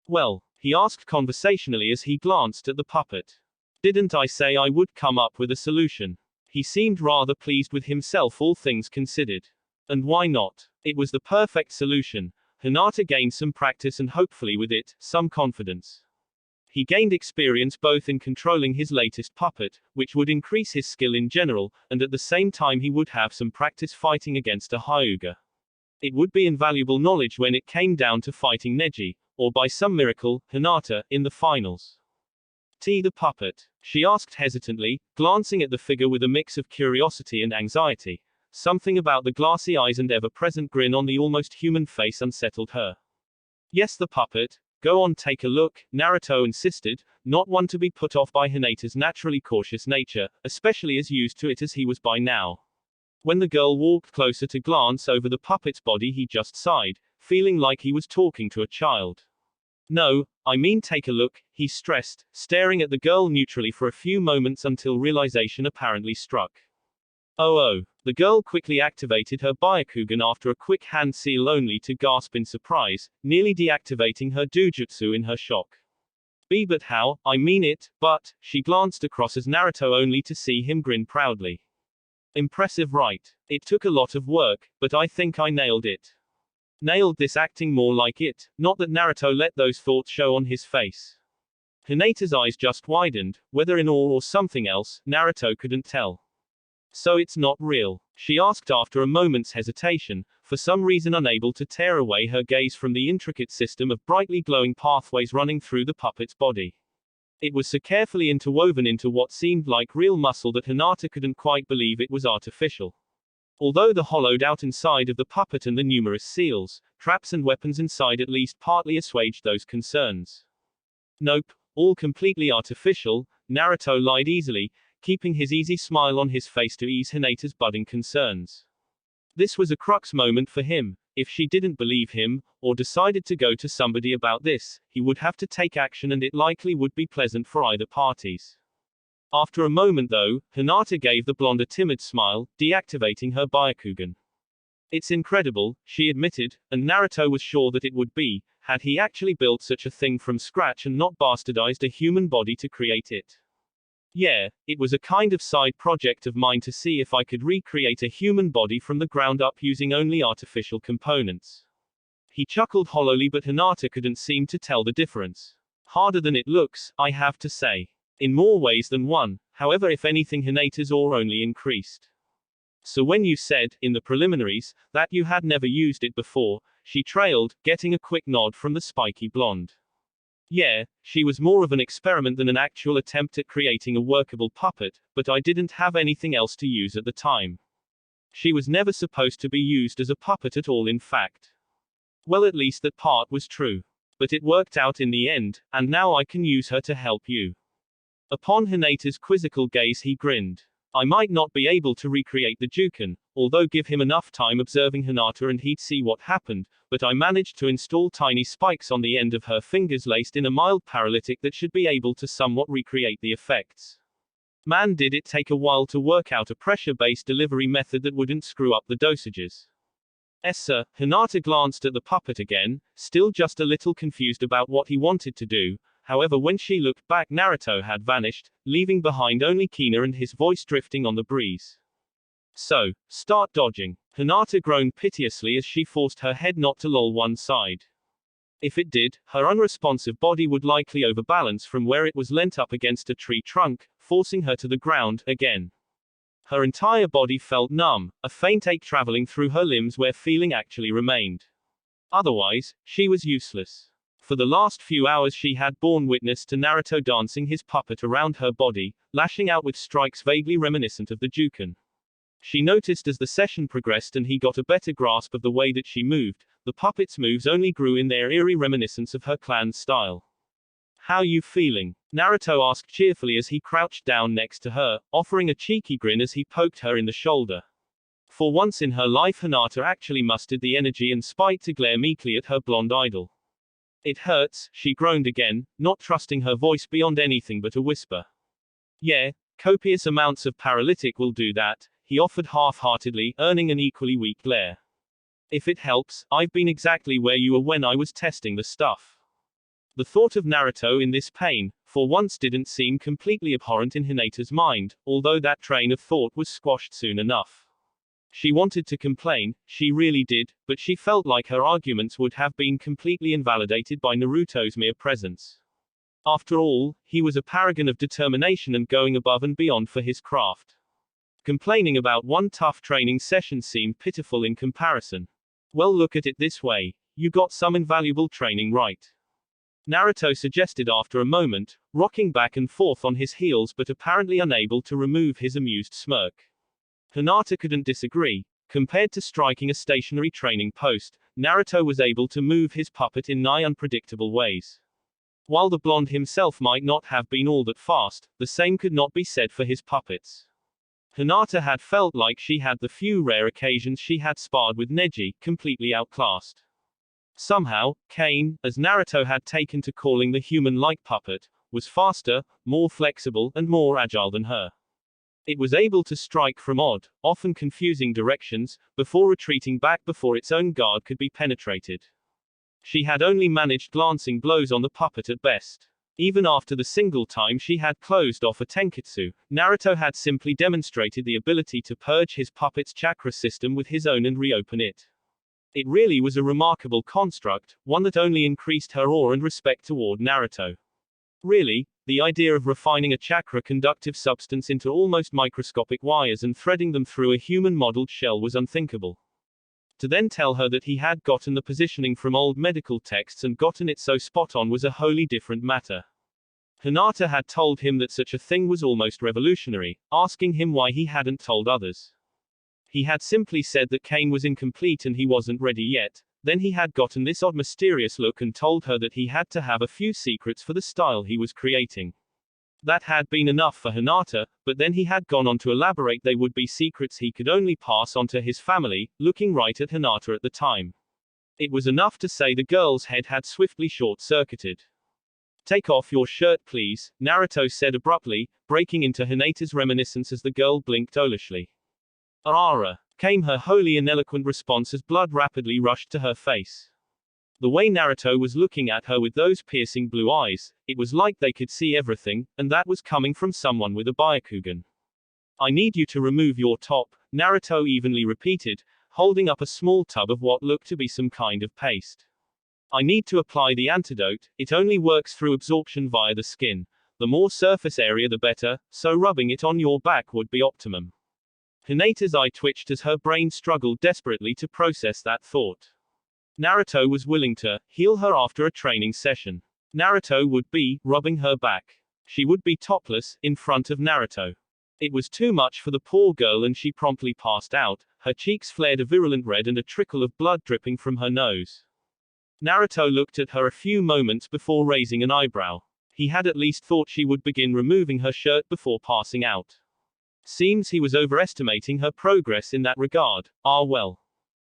Well, he asked conversationally as he glanced at the puppet. Didn't I say I would come up with a solution? He seemed rather pleased with himself, all things considered. And why not? It was the perfect solution. Hinata gained some practice and hopefully with it, some confidence. He gained experience both in controlling his latest puppet, which would increase his skill in general, and at the same time he would have some practice fighting against a Hyuga. It would be invaluable knowledge when it came down to fighting Neji, or by some miracle, Hinata, in the finals. The puppet? She asked hesitantly, glancing at the figure with a mix of curiosity and anxiety. Something about the glassy eyes and ever-present grin on the almost human face unsettled her. Yes, the puppet. Go on, take a look, Naruto insisted, not one to be put off by Hinata's naturally cautious nature, especially as used to it as he was by now. When the girl walked closer to glance over the puppet's body, he just sighed, feeling like he was talking to a child. No, I mean take a look, he stressed, staring at the girl neutrally for a few moments until realization apparently struck. Oh. The girl quickly activated her Byakugan after a quick hand seal only to gasp in surprise, nearly deactivating her Dujutsu in her shock. But how? I mean it, but, she glanced across as Naruto only to see him grin proudly. Impressive, right? It took a lot of work, but I think I nailed it. Nailed this, acting more like it, not that Naruto let those thoughts show on his face. Hinata's eyes just widened, whether in awe or something else, Naruto couldn't tell. So it's not real? She asked after a moment's hesitation, for some reason unable to tear away her gaze from the intricate system of brightly glowing pathways running through the puppet's body. It was so carefully interwoven into what seemed like real muscle that Hinata couldn't quite believe it was artificial. Although the hollowed out inside of the puppet and the numerous seals, traps and weapons inside at least partly assuaged those concerns. Nope, all completely artificial, Naruto lied easily, keeping his easy smile on his face to ease Hinata's budding concerns. This was a crux moment for him. If she didn't believe him, or decided to go to somebody about this, he would have to take action and it likely would be pleasant for either parties. After a moment though, Hinata gave the blonde a timid smile, deactivating her Byakugan. It's incredible, she admitted, and Naruto was sure that it would be, had he actually built such a thing from scratch and not bastardized a human body to create it. Yeah, it was a kind of side project of mine to see if I could recreate a human body from the ground up using only artificial components. He chuckled hollowly, but Hinata couldn't seem to tell the difference. Harder than it looks, I have to say. In more ways than one, however, if anything Hinata's awe only increased. So when you said, in the preliminaries, that you had never used it before, she trailed, getting a quick nod from the spiky blonde. Yeah, she was more of an experiment than an actual attempt at creating a workable puppet, but I didn't have anything else to use at the time. She was never supposed to be used as a puppet at all, in fact. Well, at least that part was true. But it worked out in the end, and now I can use her to help you. Upon Hinata's quizzical gaze he grinned. I might not be able to recreate the Juken, although give him enough time observing Hinata and he'd see what happened, but I managed to install tiny spikes on the end of her fingers laced in a mild paralytic that should be able to somewhat recreate the effects. Man, did it take a while to work out a pressure-based delivery method that wouldn't screw up the dosages. Yes, sir. Hinata glanced at the puppet again, still just a little confused about what he wanted to do. However, when she looked back, Naruto had vanished, leaving behind only Kina and his voice drifting on the breeze. So, start dodging. Hinata groaned piteously as she forced her head not to loll one side. If it did, her unresponsive body would likely overbalance from where it was leant up against a tree trunk, forcing her to the ground, again. Her entire body felt numb, a faint ache traveling through her limbs where feeling actually remained. Otherwise, she was useless. For the last few hours she had borne witness to Naruto dancing his puppet around her body, lashing out with strikes vaguely reminiscent of the Juken. She noticed as the session progressed and he got a better grasp of the way that she moved, the puppet's moves only grew in their eerie reminiscence of her clan's style. How you feeling? Naruto asked cheerfully as he crouched down next to her, offering a cheeky grin as he poked her in the shoulder. For once in her life Hinata actually mustered the energy and spite to glare meekly at her blonde idol. It hurts, she groaned again, not trusting her voice beyond anything but a whisper. Yeah, copious amounts of paralytic will do that, he offered half-heartedly, earning an equally weak glare. If it helps, I've been exactly where you were when I was testing the stuff. The thought of Naruto in this pain, for once didn't seem completely abhorrent in Hinata's mind, although that train of thought was squashed soon enough. She wanted to complain, she really did, but she felt like her arguments would have been completely invalidated by Naruto's mere presence. After all, he was a paragon of determination and going above and beyond for his craft. Complaining about one tough training session seemed pitiful in comparison. Well, look at it this way, you got some invaluable training right. Naruto suggested after a moment, rocking back and forth on his heels but apparently unable to remove his amused smirk. Hinata couldn't disagree. Compared to striking a stationary training post, Naruto was able to move his puppet in nigh unpredictable ways. While the blonde himself might not have been all that fast, the same could not be said for his puppets. Hinata had felt like she had the few rare occasions she had sparred with Neji, completely outclassed. Somehow, Kane, as Naruto had taken to calling the human-like puppet, was faster, more flexible, and more agile than her. It was able to strike from odd, often confusing directions, before retreating back before its own guard could be penetrated. She had only managed glancing blows on the puppet at best. Even after the single time she had closed off a tenketsu, Naruto had simply demonstrated the ability to purge his puppet's chakra system with his own and reopen it. It really was a remarkable construct, one that only increased her awe and respect toward Naruto. Really, the idea of refining a chakra-conductive substance into almost microscopic wires and threading them through a human-modeled shell was unthinkable. To then tell her that he had gotten the positioning from old medical texts and gotten it so spot-on was a wholly different matter. Hinata had told him that such a thing was almost revolutionary, asking him why he hadn't told others. He had simply said that Kane was incomplete and he wasn't ready yet. Then he had gotten this odd mysterious look and told her that he had to have a few secrets for the style he was creating. That had been enough for Hinata, but then he had gone on to elaborate they would be secrets he could only pass on to his family, looking right at Hinata at the time. It was enough to say the girl's head had swiftly short-circuited. Take off your shirt please, Naruto said abruptly, breaking into Hinata's reminiscence as the girl blinked owlishly. Ara, came her wholly ineloquent response as blood rapidly rushed to her face. The way Naruto was looking at her with those piercing blue eyes, it was like they could see everything, and that was coming from someone with a Byakugan. I need you to remove your top, Naruto evenly repeated, holding up a small tub of what looked to be some kind of paste. I need to apply the antidote, it only works through absorption via the skin. The more surface area the better, so rubbing it on your back would be optimum. Hinata's eye twitched as her brain struggled desperately to process that thought. Naruto was willing to heal her after a training session. Naruto would be rubbing her back. She would be topless, in front of Naruto. It was too much for the poor girl and she promptly passed out, her cheeks flared a virulent red and a trickle of blood dripping from her nose. Naruto looked at her a few moments before raising an eyebrow. He had at least thought she would begin removing her shirt before passing out. Seems he was overestimating her progress in that regard. Ah well.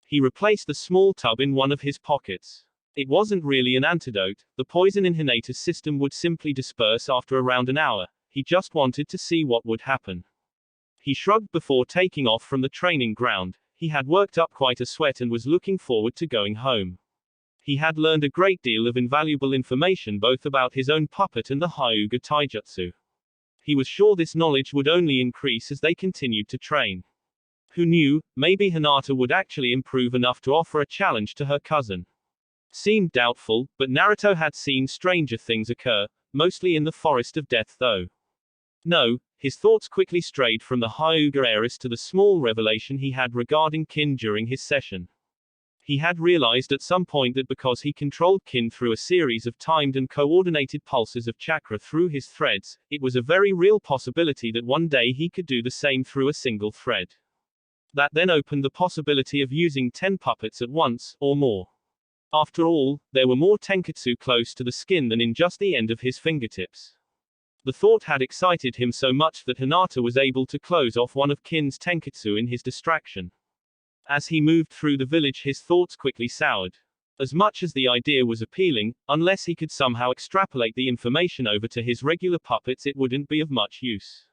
He replaced the small tub in one of his pockets. It wasn't really an antidote, the poison in Hinata's system would simply disperse after around an hour, he just wanted to see what would happen. He shrugged before taking off from the training ground, he had worked up quite a sweat and was looking forward to going home. He had learned a great deal of invaluable information both about his own puppet and the Hyuga taijutsu. He was sure this knowledge would only increase as they continued to train. Who knew, maybe Hinata would actually improve enough to offer a challenge to her cousin. Seemed doubtful, but Naruto had seen stranger things occur, mostly in the Forest of Death though. No, his thoughts quickly strayed from the Hyuga heiress to the small revelation he had regarding Kin during his session. He had realized at some point that because he controlled Kin through a series of timed and coordinated pulses of chakra through his threads, it was a very real possibility that one day he could do the same through a single thread. That then opened the possibility of using 10 puppets at once, or more. After all, there were more tenketsu close to the skin than in just the end of his fingertips. The thought had excited him so much that Hinata was able to close off one of Kin's tenketsu in his distraction. As he moved through the village his thoughts quickly soured. As much as the idea was appealing, unless he could somehow extrapolate the information over to his regular puppets it wouldn't be of much use.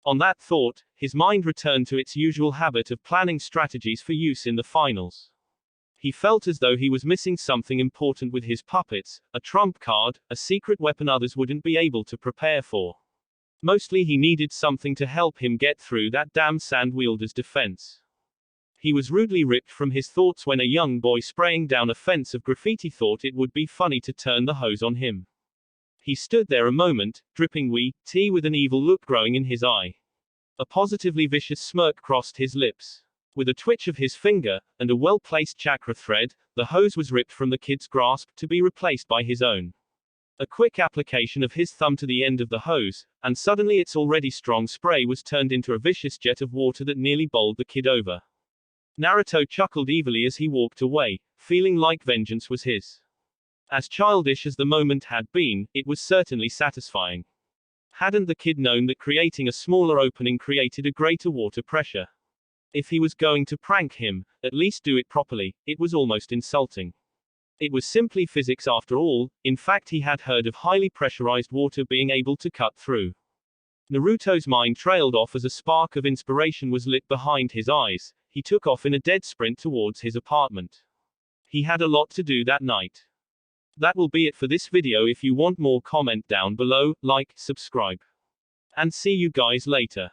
On that thought, his mind returned to its usual habit of planning strategies for use in the finals. He felt as though he was missing something important with his puppets, a trump card, a secret weapon others wouldn't be able to prepare for. Mostly he needed something to help him get through that damn sand wielder's defense. He was rudely ripped from his thoughts when a young boy spraying down a fence of graffiti thought it would be funny to turn the hose on him. He stood there a moment, dripping wee tea with an evil look growing in his eye. A positively vicious smirk crossed his lips. With a twitch of his finger, and a well-placed chakra thread, the hose was ripped from the kid's grasp, to be replaced by his own. A quick application of his thumb to the end of the hose, and suddenly its already strong spray was turned into a vicious jet of water that nearly bowled the kid over. Naruto chuckled evilly as he walked away, feeling like vengeance was his. As childish as the moment had been, it was certainly satisfying. Hadn't the kid known that creating a smaller opening created a greater water pressure? If he was going to prank him, at least do it properly, it was almost insulting. It was simply physics after all, in fact he had heard of highly pressurized water being able to cut through. Naruto's mind trailed off as a spark of inspiration was lit behind his eyes. He took off in a dead sprint towards his apartment. He had a lot to do that night. That will be it for this video. If you want more, comment down below, like, subscribe. And see you guys later.